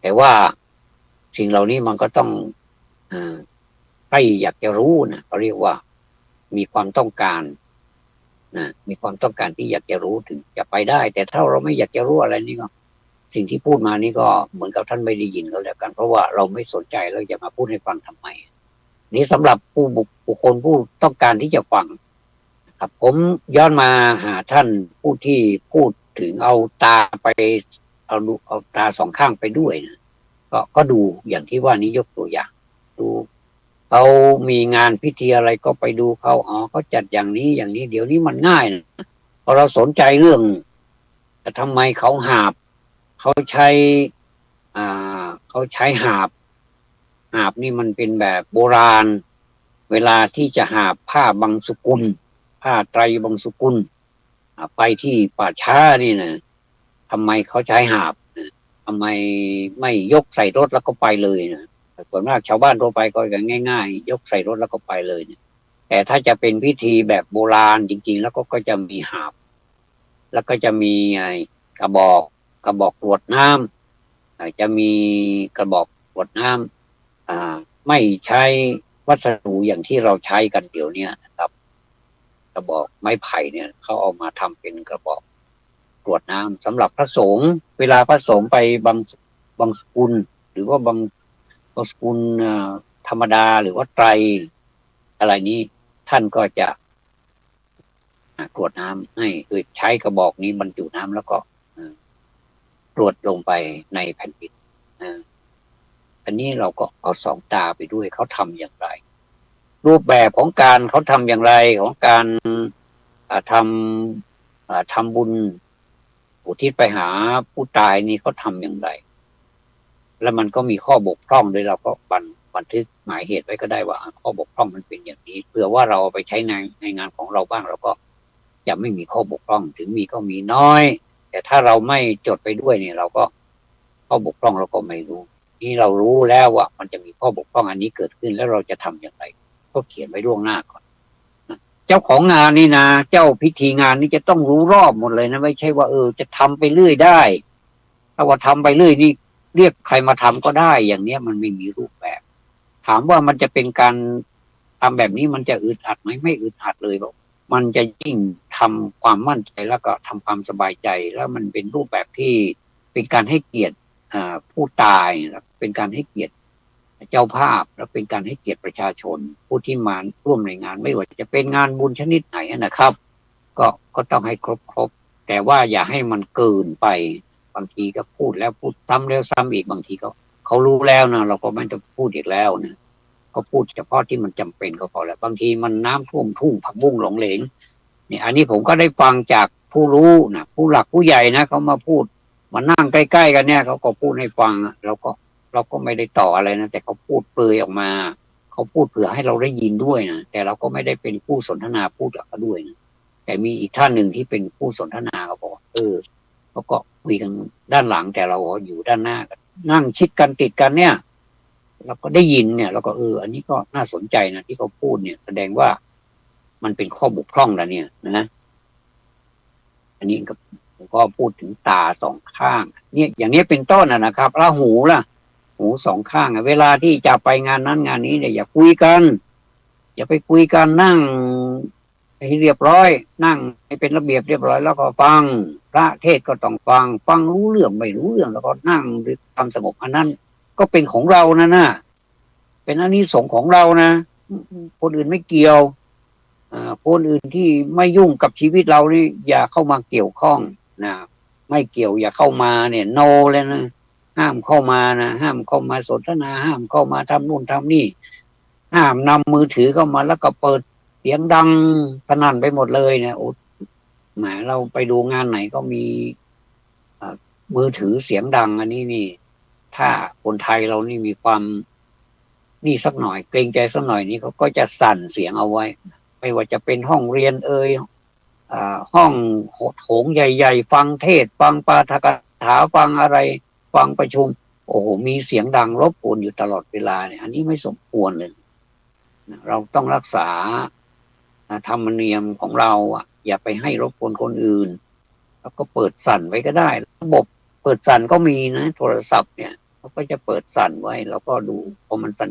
แต่ว่าสิ่งเหล่านี้มันก็ต้องใครอยากจะรู้นะเขาเรียกว่ามีความต้องการมีความต้องการที่อยากจะรู้ถึงจะไปได้แต่ถ้าเราไม่อยากจะรู้อะไรนี่ก็สิ่งที่พูดมานี่ก็เหมือนกับท่านไม่ได้ยินก็แล้วกันเพราะว่าเราไม่สนใจเราจะมาพูดให้ฟังทำไมนี่สำหรับบุคคลผู้ต้องการที่จะฟังครับผมย้อนมาหาท่านผู้ที่พูดถึงเอาตาไปเอาตา2 ข้างไปด้วยนะก็ดูอย่างที่ว่านี้ยกตัวอย่างดูเขามีงานพิธีอะไรก็ไปดูเขาเขาจัดอย่างนี้เดี๋ยวนี้มันง่ายนะพอเราสนใจเรื่องแต่ทำไมเขาหาบเขาใช้หาบ หาบนี่มันเป็นแบบโบราณเวลาที่จะหาบผ้าบางสกุลผ้าไตรบางสกุลไปที่ป่าช้านี่นะทำไมเขาใช้หาบทำไมไม่ยกใส่รถแล้วก็ไปเลยนะส่วนมากชาวบ้านทั่วไปก็ง่ายๆยกใส่รถแล้วก็ไปเลยนะแต่ถ้าจะเป็นพิธีแบบโบราณจริงๆแล้วก็จะมีหาบแล้วก็จะมีกระบอกกรวดน้ำจะมีกระบอกกรวดน้ำไม่ใช้วัสดุอย่างที่เราใช้กันเดี๋ยวนี้นะครับกระบอกไม้ไผ่เนี่ยเขาเอามาทำเป็นกระบอกกรวดน้ำสำหรับพระสงฆ์เวลาพระสงฆ์ไปบางสกุลหรือว่าบางสกุลธรรมดาหรือว่าไตรอะไรนี้ท่านก็จะกรวดน้ำให้โดยใช้กระบอกนี้บรรจุน้ำแล้วก็กรวดลงไปในแผ่นดินอันนี้เราก็เอาสองตาไปด้วยเขาทำอย่างไรรูปแบบของการเขาทำอย่างไรของการทำบุญอุทิศไปหาผู้ตายนี่เขาทำอย่างไรแล้วมันก็มีข้อบกพร่องโดยเราก็บันทึกหมายเหตุไว้ก็ได้ว่าข้อบกพร่องมันเป็นอย่างนี้เผื่อว่าเราไปใช้ในงานของเราบ้างเราก็จะไม่มีข้อบกพร่องถึงมีก็มีน้อยแต่ถ้าเราไม่จดไปด้วยเนี่ยเราก็ข้อบกพร่องเราก็ไม่รู้นี่เรารู้แล้วว่ามันจะมีข้อบกพร่องอันนี้เกิดขึ้นแล้วเราจะทำอย่างไรก็เขียนไว้ล่วงหน้าก่อนเจ้าของงานนี่นะเจ้าพิธีงานนี่จะต้องรู้รอบหมดเลยนะไม่ใช่ว่าจะทำไปเรื่อยได้ถ้าว่าทำไปเรื่อยนี่เรียกใครมาทำก็ได้อย่างเนี้ยมันไม่มีรูปแบบถามว่ามันจะเป็นการทำแบบนี้มันจะอึดอัดไหมไม่อึดอัดเลยบอกมันจะยิ่งทำความมั่นใจแล้วก็ทำความสบายใจแล้วมันเป็นรูปแบบที่เป็นการให้เกียรติผู้ตายเป็นการให้เกียรติเจ้าภาพและเป็นการให้เกียรติประชาชนผู้ที่มาร่วมในงานไม่ว่าจะเป็นงานบุญชนิดไหนนะครับก็ต้องให้ครบแต่ว่าอย่าให้มันเกินไปบางทีก็พูดแล้วพูดซ้ำแล้วซ้ำอีกบางทีเขารู้แล้วนะเราก็ไม่ต้องพูดอีกแล้วนะก็พูดเฉพาะที่มันจำเป็นก็พอแล้วบางทีมันน้ำท่วมทุ่งผักบุ้งหลงเหลงเนี่ยอันนี้ผมก็ได้ฟังจากผู้รู้นะผู้หลักผู้ใหญ่นะเขามาพูดมานั่งใกล้ๆกันเนี่ยเขาก็พูดให้ฟังเราก็ไม่ได้ต่ออะไรนะแต่เขาพูดเปรยออกมาเขาพูดเผื่อให้เราได้ยินด้วยนะแต่เราก็ไม่ได้เป็นผู้สนทนาพูดกับเขาด้วยนะแต่มีอีกท่านหนึ่งที่เป็นผู้สนทนาเขาบอกเขาก็คุยกันด้านหลังแต่เราอยู่ด้านหน้ากันนั่งชิดกันติดกันเนี่ยเราก็ได้ยินเนี่ยเราก็อันนี้ก็น่าสนใจนะที่เขาพูดเนี่ยแสดงว่ามันเป็นข้อบกพร่องแล้วเนี่ยนะอันนี้ก็พูดถึงตาสองข้างเนี่ยอย่างนี้เป็นต้นนะครับแล้วหูล่ะหูสองข้างเวลาที่จะไปงานนั้นงานนี้เนี่ยอย่าคุยกันอย่าไปคุยกันนั่งให้เรียบร้อยนั่งให้เป็นระเบียบเรียบร้อยแล้วก็ฟังพระเทศก็ต้องฟังรู้เรื่องไม่รู้เรื่องแล้วก็นั่งด้วยความสงบอันนั้นก็เป็นของเรานะเป็นอานิสงส์ของเรานะคนอื่นไม่เกี่ยวคนอื่นที่ไม่ยุ่งกับชีวิตเรานี่อย่าเข้ามาเกี่ยวข้องนะไม่เกี่ยวอย่าเข้ามาเนี่ยโนเลยนะห้ามเข้ามานะห้ามเข้ามาสนทนาห้ามเข้ามาทำนู่นทำนี่ห้ามนำมือถือเข้ามาแล้วก็เปิดเสียงดังสนั่นไปหมดเลยเนี่ยโอ้แหมเราไปดูงานไหนก็มีมือถือเสียงดังอันนี้นี่ถ้าคนไทยเรานี่มีความนี่สักหน่อยเกรงใจสักหน่อยนี้เขาก็จะสั่นเสียงเอาไว้ไม่ว่าจะเป็นห้องเรียนห้องโถงใหญ่ๆฟังเทศฟังปาฐกถาฟังอะไรฟังประชุมโอ้โหมีเสียงดังรบกวนอยู่ตลอดเวลาเนี่ยอันนี้ไม่สมควรเลยเราต้องรักษาธรรมเนียมของเราอย่าไปให้รบกวนคนอื่นแล้วก็เปิดสั่นไว้ก็ได้ระบบเปิดสั่นก็มีนะโทรศัพท์เนี่ยเขาก็จะเปิดสั่นไว้แล้วก็ดูพอมันสั่น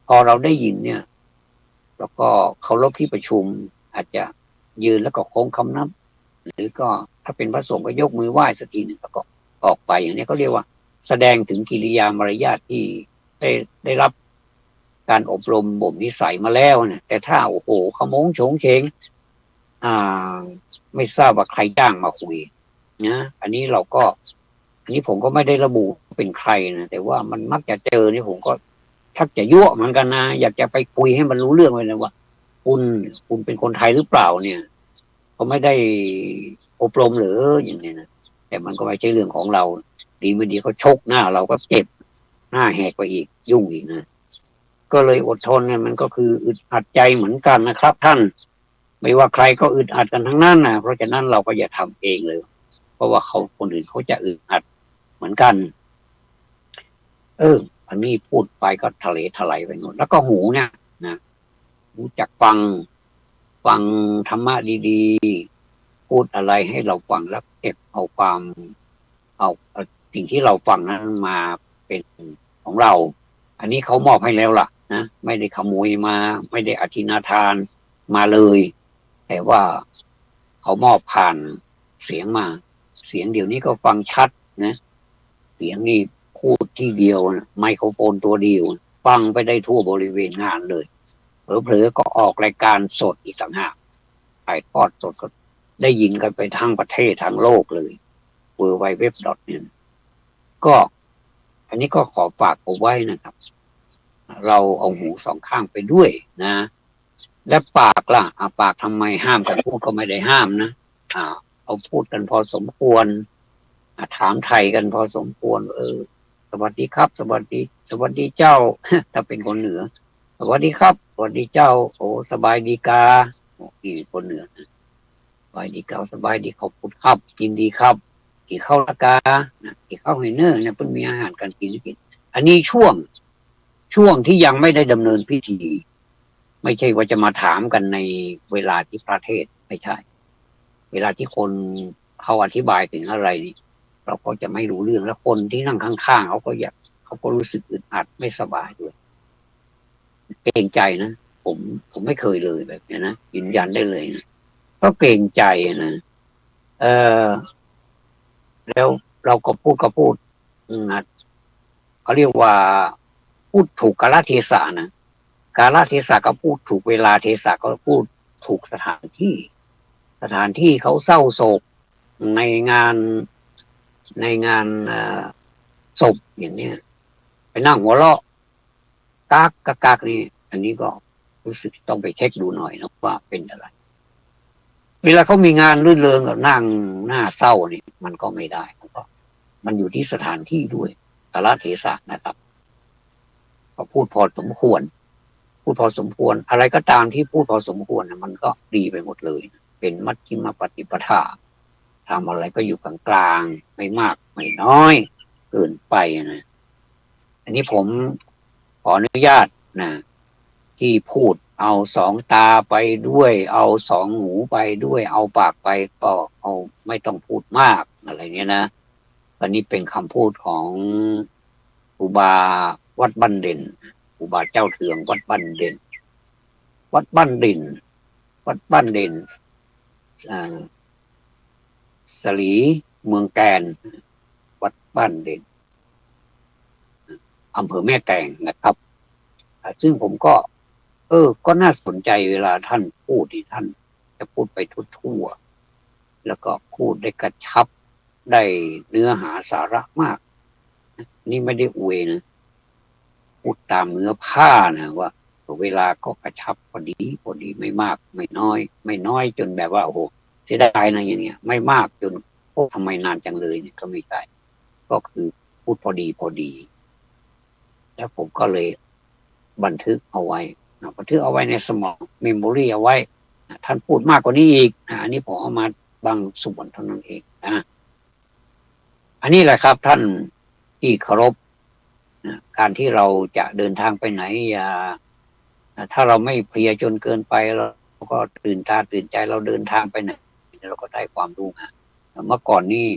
พอเราได้ยินเนี่ยแล้วก็เคารพที่ประชุมอาจจะยืนแล้วก็โค้งคำนับหรือก็ถ้าเป็นพระสงฆ์ก็ยกมือไหว้สักทีนึงแล้วก็ออกไปอย่างนี้เขาเรียกว่าแสดงถึงกิริยามารยาทที่ได้รับการอบรมบ่มนิสัยมาแล้วนะแต่ถ้าโอ้โหขโมงโฉงเฉงไม่ทราบว่าใครจ้างมาคุยนะอันนี้ผมก็ไม่ได้ระบุเป็นใครนะแต่ว่ามันมักจะเจอนี่ผมก็ชักจะยั่วเหมือนกันนะอยากจะไปคุยให้มันรู้เรื่องเลยนะว่าคุณเป็นคนไทยหรือเปล่าเนี่ยเขาไม่ได้อบรมหรืออย่างนี้นะแต่มันก็ไม่ใช่เรื่องของเราดีไม่ดีเขาชกหน้าเราก็เจ็บ หน้าแหกไปอีกยุ่งอีกนะก็เลยอดทนเนี่ยมันก็คืออึดอัดใจเหมือนกันนะครับท่านไม่ว่าใครก็อึดอัดกันทั้งนั้นนะเพราะฉะนั้นเราก็อย่าทำเองเลยเพราะว่าเขาคนอื่นเขาจะอึดอัดเหมือนกันอันนี้พูดไปก็ทะเลถลายไปหมดแล้วก็หูเนี่ยนะรู้จักฟังธรรมะดีๆพูดอะไรให้เราฟังแล้วเก็บเอาความเอาสิ่งที่เราฟังนั้นมาเป็นของเราอันนี้เขามอบให้แล้วล่ะนะไม่ได้ขโมยมาไม่ได้อธินาทานมาเลยแต่ว่าเขามอบผ่านเสียงมาเสียงเดี๋ยวนี้ก็ฟังชัดนะเสียงนี่พูดที่เดียวนะไมโครโฟนตัวเดียวฟังไปได้ทั่วบริเวณงานเลยเผลอๆก็ออกรายการสดอีกต่างหากถ่ายทอดสดก็ได้ยินกันไปทั้งประเทศทั้งโลกเลยworldwide เนี่ยก็อันนี้ก็ขอฝากเอาไว้นะครับเราเอาหูสองข้างไปด้วยนะและปากล่ะปากทำไมห้ามกันพูดก็ไม่ได้ห้ามนะเอาพูดกันพอสมควรถามไทยกันพอสมควรสวัสดีครับสวัสดีเจ้า ถ้าเป็นคนเหนือสวัสดีครับสวัสดีเจ้าโอ้สบายดีกานี่คนเหนือสบายดีกาสบายดีขอบคุณครับกินดีครับกี่ข้าวละกากี่ข้าวไฮเนอร์เนี่ยเพิ่งมีอาหารการกินอันนี้ช่วงที่ยังไม่ได้ดำเนินพิธีไม่ใช่ว่าจะมาถามกันในเวลาที่ประเทศไม่ใช่เวลาที่คนเขาอธิบายถึงอะไรนี่เราก็จะไม่รู้เรื่องแล้วคนที่นั่งข้างๆเขาก็รู้สึกอึดอัดไม่สบายด้วยเกรงใจนะผมไม่เคยเลยแบบนี้นะยืนยันได้เลยนะก็เกรงใจนะเออแล้วเราก็พูดนะเขาเรียกว่าพูดถูกกาลเทศะนะกาลเทศะก็พูดถูกเวลาเทศะก็พูดถูกสถานที่เขาเศร้าโศกในงานศพอย่างเนี้ยไปนั่งหัวเราะกากนี่อันนี้ก็รู้สึกต้องไปเช็คดูหน่อยนะว่าเป็นอะไรเวลาเขามีงานรื่นเริงกับนั่งหน้าเศร้านี่มันก็ไม่ได้มันอยู่ที่สถานที่ด้วยกาลเทศะนะครับก็พูดพอสมควรอะไรก็ตามที่พูดพอสมควรนะมันก็ดีไปหมดเลยเป็นมัชฌิมปฏิปทาทำอะไรก็อยู่กลางๆไม่มากไม่น้อยเกินไปนะอันนี้ผมขออนุญาตนะที่พูดเอาสองตาไปด้วยเอาสองหูไปด้วยเอาปากไปก็เอาไม่ต้องพูดมากอะไรเนี้ยนะอันนี้เป็นคำพูดของครูบาวัดบ้านเด่นครูบาเจ้าเทืองวัดบ้านเด่นสลีเมืองแกนวัดบ้านเด่นอำเภอแม่แตงนะครับซึ่งผมก็น่าสนใจเวลาท่านพูดที่ท่านจะพูดไปทั่วๆแล้วก็พูดได้กระชับได้เนื้อหาสาระมากนี่ไม่ได้อวยนะพูดตามเนื้อผ้านะว่าเวลาก็กระชับพอดีไม่มากไม่น้อยจนแบบว่าโอ้โหเสียดายนะอย่างเงี้ยไม่มากจนทำไมนานจังเลยเนี่ยก็ไม่ใช่ก็คือพูดพอดีแล้วผมก็เลยบันทึกเอาไว้ในสมองเมมโมรีเอาไว้ท่านพูดมากกว่านี้อีกอันนี้ผมเอามาบางส่วนเท่านั้นเองนะอันนี้แหละครับท่านที่เคารพการที่เราจะเดินทางไปไหนอย่าถ้าเราไม่เพลียจนเกินไปเราก็ตื่นตาตื่นใจเราเดินทางไปไหนเราก็ได้ความรู้เมื่อก่อนนี่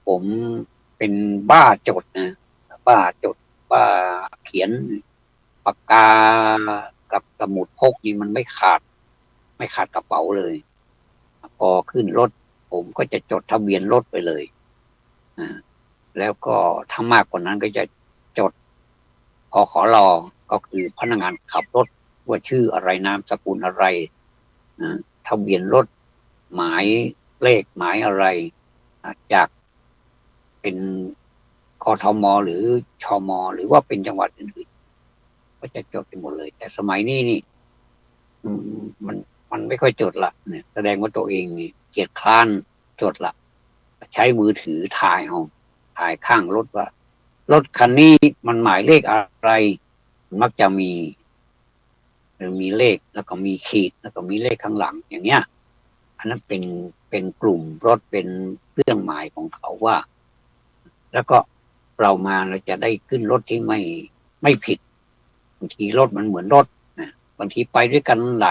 ผมเป็นบ้าจดนะบ้าเขียนปากกากับสมุดพกนี่มันไม่ขาดกระเป๋าเลยพอขึ้นรถผมก็จะจดทะเบียนรถไปเลยแล้วก็ถ้ามากกว่านั้นก็จะจดพขลก็คือพนักงานขับรถว่าชื่ออะไรนามสกุลอะไรทะเบียนรถหมายเลขหมายอะไรจากเป็นกทมหรือชมหรือว่าเป็นจังหวัดอื่นๆก็จะจดไปหมดเลยแต่สมัยนี้นี่มันไม่ค่อยจดละเนี่ยแสดงว่าตัวเองนี่เกียจคร้านจดละใช้มือถือถ่ายข้างรถว่า รถคันนี้มันหมายเลขอะไรมักจะมีเลขแล้วก็มีขีดแล้วก็มีเลขข้างหลังอย่างเงี้ยอันนั้นเป็นกลุ่มรถเป็นเครื่องหมายของเขาว่าแล้วก็เรามาเราจะได้ขึ้นรถที่ไม่ผิดบางทีรถมันเหมือนรถนะบางทีไปด้วยกันหล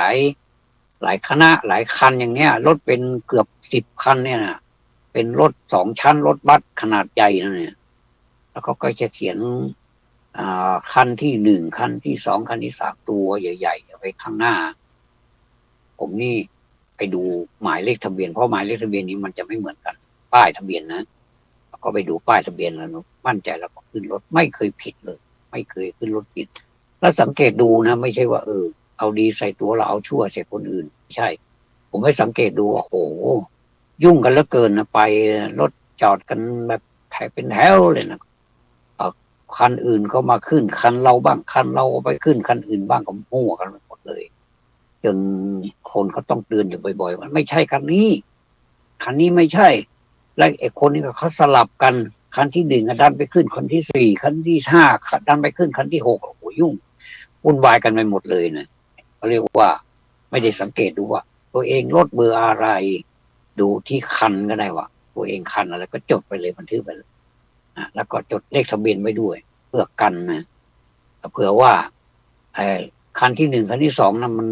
ายคณะหลายคันอย่างเงี้ยรถเป็นเกือบ10 คันเนี่ยนะเป็นรถ2 ชั้นรถบัสขนาดใหญ่นะเนี่ยแล้วเขาก็จะเขียนคันที่1คันที่2คันที่3ตัวใหญ่ๆเอาไว้ข้างหน้าผมนี่ไปดูหมายเลขทะเบียนเพราะหมายเลขทะเบียนนี้มันจะไม่เหมือนกันป้ายทะเบียนนะก็ไปดูป้ายทะเบียนแล้วมั่นใจแล้วก็ขึ้นรถไม่เคยผิดเลยไม่เคยขึ้นรถผิดแล้วสังเกตดูนะไม่ใช่ว่าเอาดีใส่ตัวเราเอาชั่วใส่คนอื่นใช่ผมไม่สังเกตดูโอ้โหยุ่งกันเหลือเกินนะไปรถจอดกันแบบแถวเป็นแถวเลยนะคันอื่นก็มาขึ้นคันเราบ้างคันเราไปขึ้นคันอื่นบ้างก็มั่วกันหมดเลยจนคนเขาต้องเตือนอยู่บ่อยๆว่าไม่ใช่คันนี้ไม่ใช่และไอ้คนนี้ก็เขาสลับกันคันที่1ดันไปขึ้นคันที่4คันที่5ดันไปขึ้นคันที่6โอ้โหยุ่งวุ่นวายกันไปหมดเลยนะเขาเรียกว่าไม่ได้สังเกตดูว่าตัวเองรถเบอร์อะไรดูที่คันก็ได้ว่าตัวเองคันอะไรก็จดไปเลยบันทึกไปเลยแล้วก็จดเลขทะเบียนไว้ด้วยเพื่อกันนะเผื่อว่าคันที่1คันที่2นั้นมัน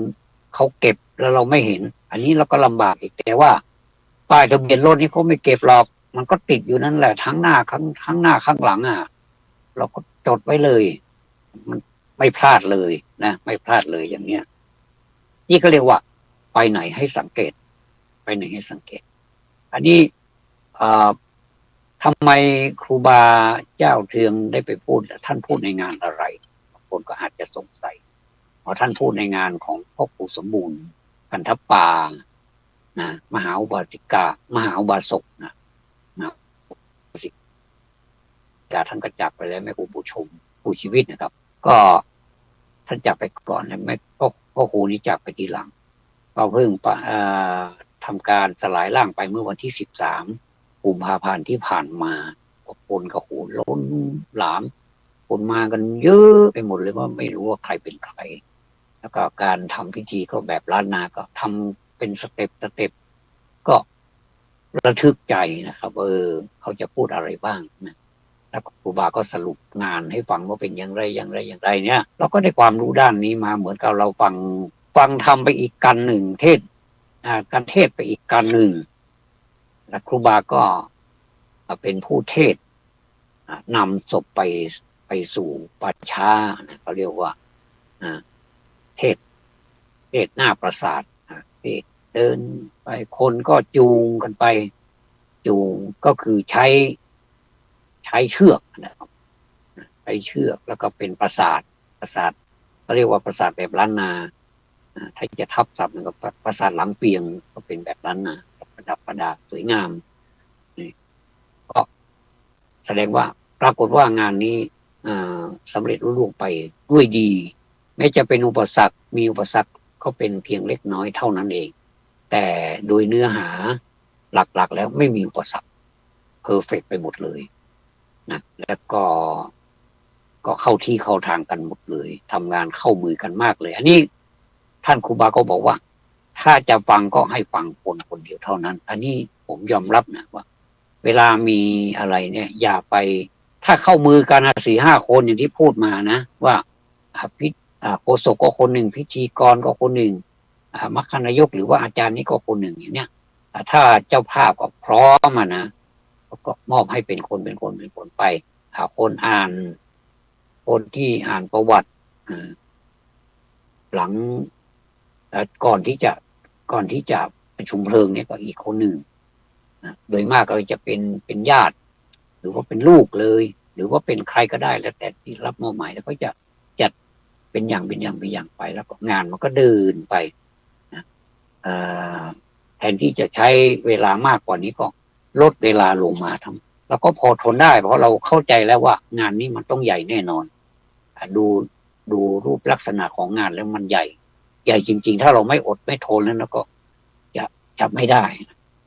เขาเก็บแล้วเราไม่เห็นอันนี้เราก็ลำบากอีกแต่ว่าป้ายทะเบียนรถนี่เขาไม่เก็บหรอกมันก็ติดอยู่นั่นแหละทั้งหน้าข้างหน้าข้างหลังเราก็จดไว้เลยมันไม่พลาดเลยนะไม่พลาดเลยอย่างเนี้ยนี่ก็เรียกว่าไปไหนให้สังเกตไปไหนให้สังเกตอันนี้ทำไมครูบาเจ้าเทืองได้ไปพูดท่านพูดในงานอะไรบางคนก็อาจจะสงสัยเพราะท่านพูดในงานของพ่อครูสมบูรณ์พันธปานะมหาอุบาสิกามหาอุบาสกนะท่านก็จากไปแล้วแม่ครูผู้ชมผู้ชีวิตนะครับก็ท่านจากไปก่อนนะแม่พ่อครูนี้จากไปทีหลังก็เพิ่งทำการสลายร่างไปเมื่อวันที่13 กุมภาพันธ์ที่ผ่านมาคนก็โหล้นหลามคนมากันเยอะไปหมดเลยว่าไม่รู้ว่าใครเป็นใครแล้วก็การทำพิธีก็แบบล้านนาก็ทำเป็นสเต็ปก็ระทึกใจนะครับเขาจะพูดอะไรบ้างนะแล้วครูบาก็สรุปงานให้ฟังว่าเป็นอย่างไรเนี่ยเราก็ได้ความรู้ด้านนี้มาเหมือนกับเราฟังทำไปอีกกันหนึ่งเทศการเทศไปอีกการหนึ่งและครูบาก็เป็นผู้เทศนำศพไปสู่ป่าช้านะเขาเรียกว่าเทศหน้าปราสาทเทศเดินไปคนก็จูงกันไปจูงก็คือใช้เชือกนะครับใช้เชือกแล้วก็เป็นปราสาทเขาเรียกว่าปราสาทแบบล้านนาถ้าจะทับศัพท์ก็ปราสาทหลังเปียงก็เป็นแบบล้านนาประดับประดาสวยงามก็แสดงว่าปรากฏว่างานนี้สำเร็จรุ่ล่วงไปด้วยดีแม้จะเป็นอุปสรรคมีอุปสรรคก็เป็นเพียงเล็กน้อยเท่านั้นเองแต่โดยเนื้อหาหลักๆแล้วไม่มีอุปสรรคเพอร์เฟกต์ไปหมดเลยนะแล้วก็เข้าที่เข้าทางกันหมดเลยทำงานเข้ามือกันมากเลยอันนี้ท่านครูบาก็บอกว่าถ้าจะฟังก็ให้ฟังคนเดียวเท่านั้นอันนี้ผมยอมรับนะว่าเวลามีอะไรเนี่ยอย่าไปถ้าเข้ามือกัน4-5 คนอย่างที่พูดมานะว่าโฆษกก็คนหนึ่งพิธีกรก็คนหนึ่งมัคคณายกหรือว่าอาจารย์นี่ก็คนหนึ่งอย่างเนี้ยถ้าเจ้าภาพก็พร้อมนะก็มอบให้เป็นคนไปคนอ่านคนที่อ่านประวัติหลังก่อนที่จะประชุมเพลิงเนี่ยก็อีกคนหนึ่งโดยมากเราจะเป็นญาติหรือว่าเป็นลูกเลยหรือว่าเป็นใครก็ได้แล้วแต่ที่รับมอบหมายแล้วก็จะจัดเป็นอย่างไปแล้วก็งานมันก็เดินไปนะแทนที่จะใช้เวลามากกว่านี้ก็ลดเวลาลงมาทำแล้วก็พอทนได้เพราะเราเข้าใจแล้วว่างานนี้มันต้องใหญ่แน่นอนดูรูปลักษณะของงานแล้วมันใหญ่จริงๆถ้าเราไม่อดไม่ทนแล้วก็จะไม่ได้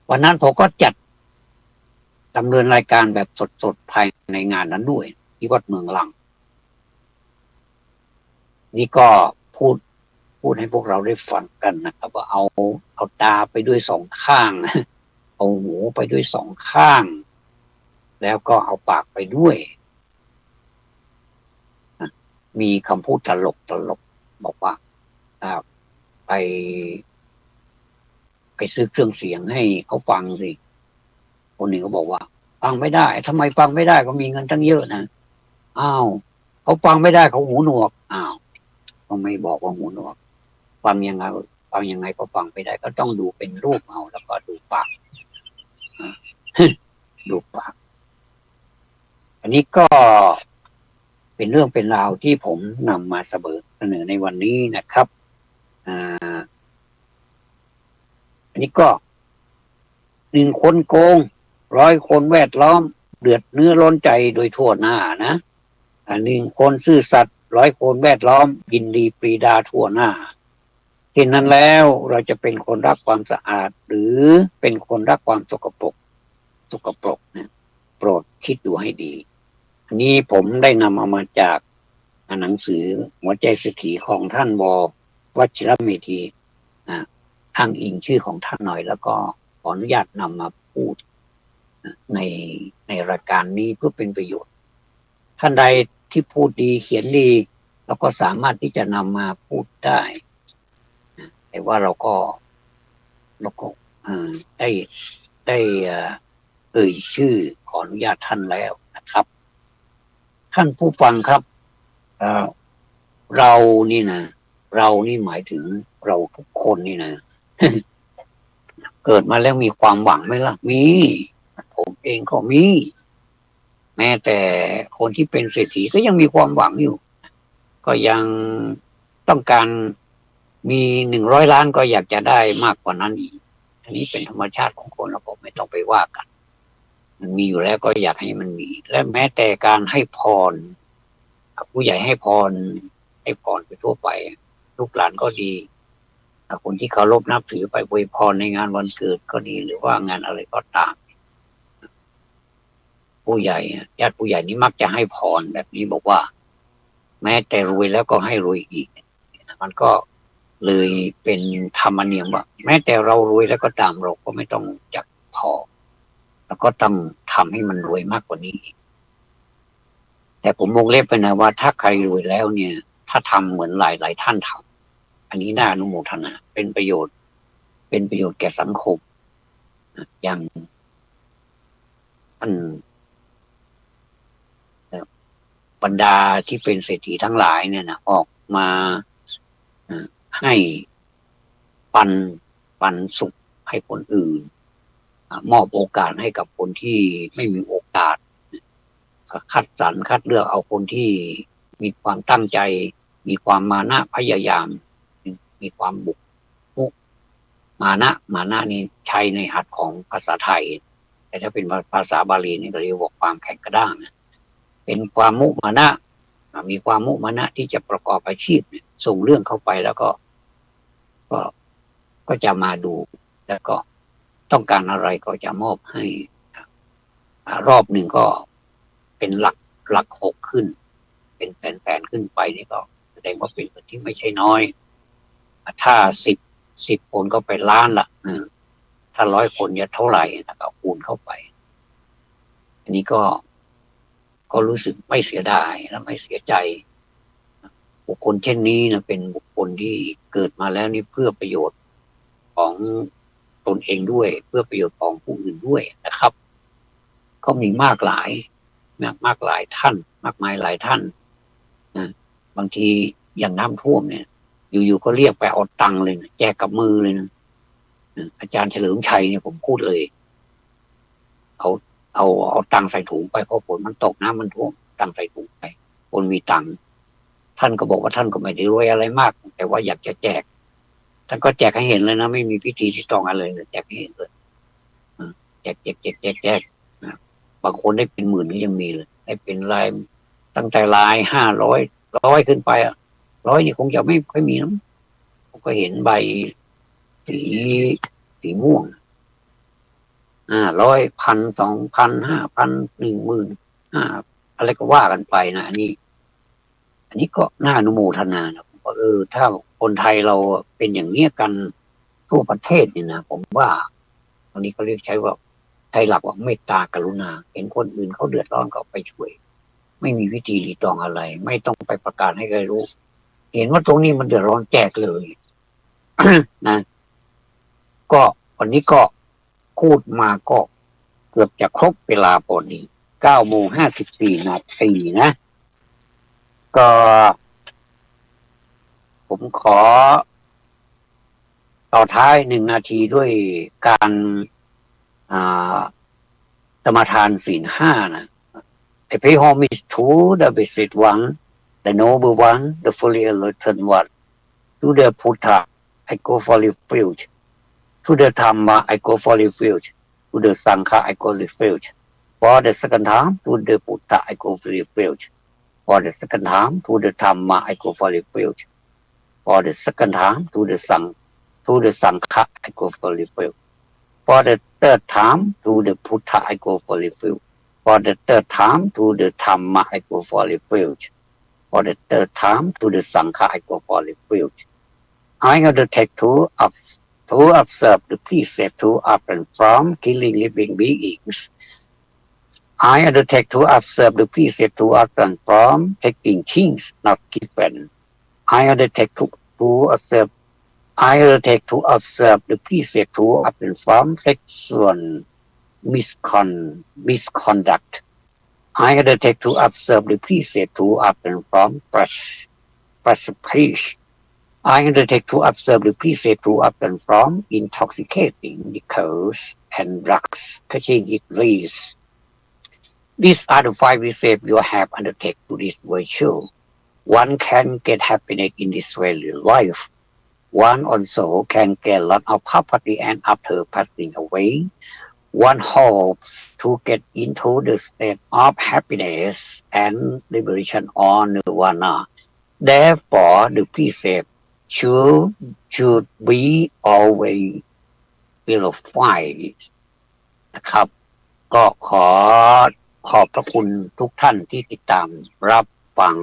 วันนั้นผมก็จัดดำเนินรายการแบบสดๆภายในงานนั้นด้วย ที่วัดเมืองลังนี่ก็พูดให้พวกเราได้ฟังกันนะครับว่าเอาตาไปด้วยสองข้างเอาหูไปด้วยสองข้างแล้วก็เอาปากไปด้วยมีคำพูดตลกบอกว่าไปซื้อเครื่องเสียงให้เขาฟังสิคนหนึ่งก็บอกว่าฟังไม่ได้ทำไมฟังไม่ได้ก็มีเงินตั้งเยอะนะอ้าวเขาฟังไม่ได้เขาหูหนวกอ้าวก็ไม่บอกว่าหูหนวกฟังยังไงก็ฟังไม่ได้ก็ต้องดูเป็นรูปเอาแล้วก็ดูปากดูปากอันนี้ก็เป็นเรื่องเป็นราวที่ผมนำมาเสนอในวันนี้นะครับอันนี้ก็1 คนโกง100 คนแวดล้อมเดือดเนื้อร้อนใจโดยทั่วหน้านะ1 คนซื่อสัตย์100 คนแวดล้อมยินดีปรีดาทั่วหน้าเช่นนั้นแล้วเราจะเป็นคนรักความสะอาดหรือเป็นคนรักความสกปรกนะโปรดคิดดูให้ดีอันนี้ผมได้นำเอามาจากหนังสือหัวใจเศรษฐีของท่านว.วชิรเมธีอ้างอิงชื่อของท่านหน่อยแล้วก็ขออนุญาตนำมาพูดในรายการนี้เพื่อเป็นประโยชน์ท่านใดที่พูดดีเขียนดีเราก็สามารถที่จะนำมาพูดได้แต่ว่าเราก็ได้เอ่ยชื่อขออนุญาตท่านแล้วนะครับท่านผู้ฟังครับเรานี่หมายถึงเราทุกคนนี่นะ เกิดมาแล้วมีความหวังไหมล่ะมีผมเองก็มีแม้แต่คนที่เป็นเศรษฐีก็ยังมีความหวังอยู่ก็ยังต้องการมี100 ล้านก็อยากจะได้มากกว่านั้นอีกอันนี้เป็นธรรมชาติของคนเราไม่ต้องไปว่ากันมันมีอยู่แล้วก็อยากให้มันมีและแม้แต่การให้พรผู้ใหญ่ให้พรไปทั่วไปลูกหลานก็ดีคนที่เคารพนับถือไปอวยพรในงานวันเกิดก็ดีหรือว่างานอะไรก็ตามผู้ใหญ่ญาติผู้ใหญ่นี้มักจะให้พรแบบนี้บอกว่าแม้แต่รวยแล้วก็ให้รวยอีกมันก็เลยเป็นธรรมเนียมว่าแม้แต่เรารวยแล้วก็ตามเราก็ไม่ต้องจักพอแล้วก็ต้องทำให้มันรวยมากกว่านี้แต่ผมวงเล็บไปนะว่าถ้าใครรวยแล้วเนี่ยถ้าทำเหมือนหลายท่านทำอันนี้น่าอนุโมทนาเป็นประโยชน์แก่สังคมอย่างท่านบรรดาที่เป็นเศรษฐีทั้งหลายเนี่ยนะออกมาให้ปันสุขให้คนอื่นมอบโอกาสให้กับคนที่ไม่มีโอกาสคัดสรรคัดเลือกเอาคนที่มีความตั้งใจมีความมานะพยายามมีความบุกมุกมานะนี่ใช้ในหัตถ์ของภาษาไทยแต่ถ้าเป็นภาษาบาลีนี่ก็เรียกว่าความแข็งกระด้างเป็นความมุมานะมีความมุมานะที่จะประกอบอาชีพส่งเรื่องเข้าไปแล้วก็จะมาดูแล้วก็ต้องการอะไรก็จะมอบให้รอบหนึ่งก็เป็นหลัก6ขึ้นเป็นแสนขึ้นไปนี่ก็แสดงว่าเป็นคนที่ไม่ใช่น้อยถ้า10 คนก็เป็นล้านละถ้า100 คนจะเท่าไหร่นะครับคูณเข้าไปอันนี้ก็รู้สึกไม่เสียดายและไม่เสียใจบุคคลเช่นนี้นะเป็นบุคคลที่เกิดมาแล้วนี่เพื่อประโยชน์ของตนเองด้วยเพื่อประโยชน์ของผู้อื่นด้วยนะครับก็มีมากหลายท่านมากมายหลายท่านบางทีอย่างน้ำท่วมเนี่ยอยู่ๆก็เรียกไปเอาตังค์เลยนะแจกกับมือเลยนะอาจารย์เฉลิมชัยเนี่ยผมพูดเลยเอาตังค์ใส่ถุงไปเพราะฝนมันตกน้ำมันท่วมตังค์ใส่ถุงไปคนมีตังค์ท่านก็บอกว่าท่านก็ไม่ได้รวยอะไรมากแต่ว่าอยากจะแจกท่านก็แจกให้เห็นเลยนะไม่มีพิธีที่ต้องอะไรเลยแจกให้เห็นเลยแจกบางคนได้เป็นหมื่นก็ยังมีเลยได้เป็นรายตั้งแต่ราย500 ขึ้นไป100นี่คงจะไม่ค่อยมีนะผมก็เห็นใบสีม่วง100 1,000 2,000 5,000 10,000 อะไรก็ว่ากันไปนะอันนี้ก็น่าอนุโมทนานะผมว่าถ้าคนไทยเราเป็นอย่างเนี้ยกันทั่วประเทศเนี่ยนะผมว่าตอนนี้เขาเรียกใช้ว่าไทยหลักว่าเมตตากรุณาเห็นคนอื่นเขาเดือดร้อนก็ไปช่วยไม่มีวิธีรีตองอะไรไม่ต้องไปประกาศให้ใครรู้เห็นว่าตรงนี้มันเดือดร้อนแจกเลย นะก็วันนี้ก็พูดมาก็เกือบจะครบเวลาพอดี9:54 นาทีนะก็ผมขอต่อท้าย1 นาทีด้วยการสมาทานศีล 5นะ I pay homage to the blessed one, the noble one, the fully enlightened one. To the Buddha, I go for refuge. To the Dhamma, I go for refuge. To the Sangha, I go refuge. For the second time, to the Buddha, I go for refuge. For the second time, to the Dhamma, I go for refuge. For the second time, to the Sangha, I go for refuge. For the third time, to the Buddha, I go for refuge. For the third time, to the Dhamma, I go for refuge. For the third time, to the Sangha, I go for refuge. I undertake to observe the precept to abstain from killing living beings. I undertake to observe the precept to abstain from taking things not given. I undertake to observe the precept to abstain from sexual misconduct. I undertake to observe the precept to abstain from fresh speech. I undertake to observe the precept to abstain from intoxicating liquors and drugs, catching it race. These are the 5 precepts you have undertaken to this virtue. One can get happiness in this very life. One also can get a lot of property, and after passing away, one hopes to get into the state of happiness and liberation or nirvana. Therefore, the precept should be always verified นะครับ ก็ขอบพระคุณทุกท่านที่ติดตามรับฟัง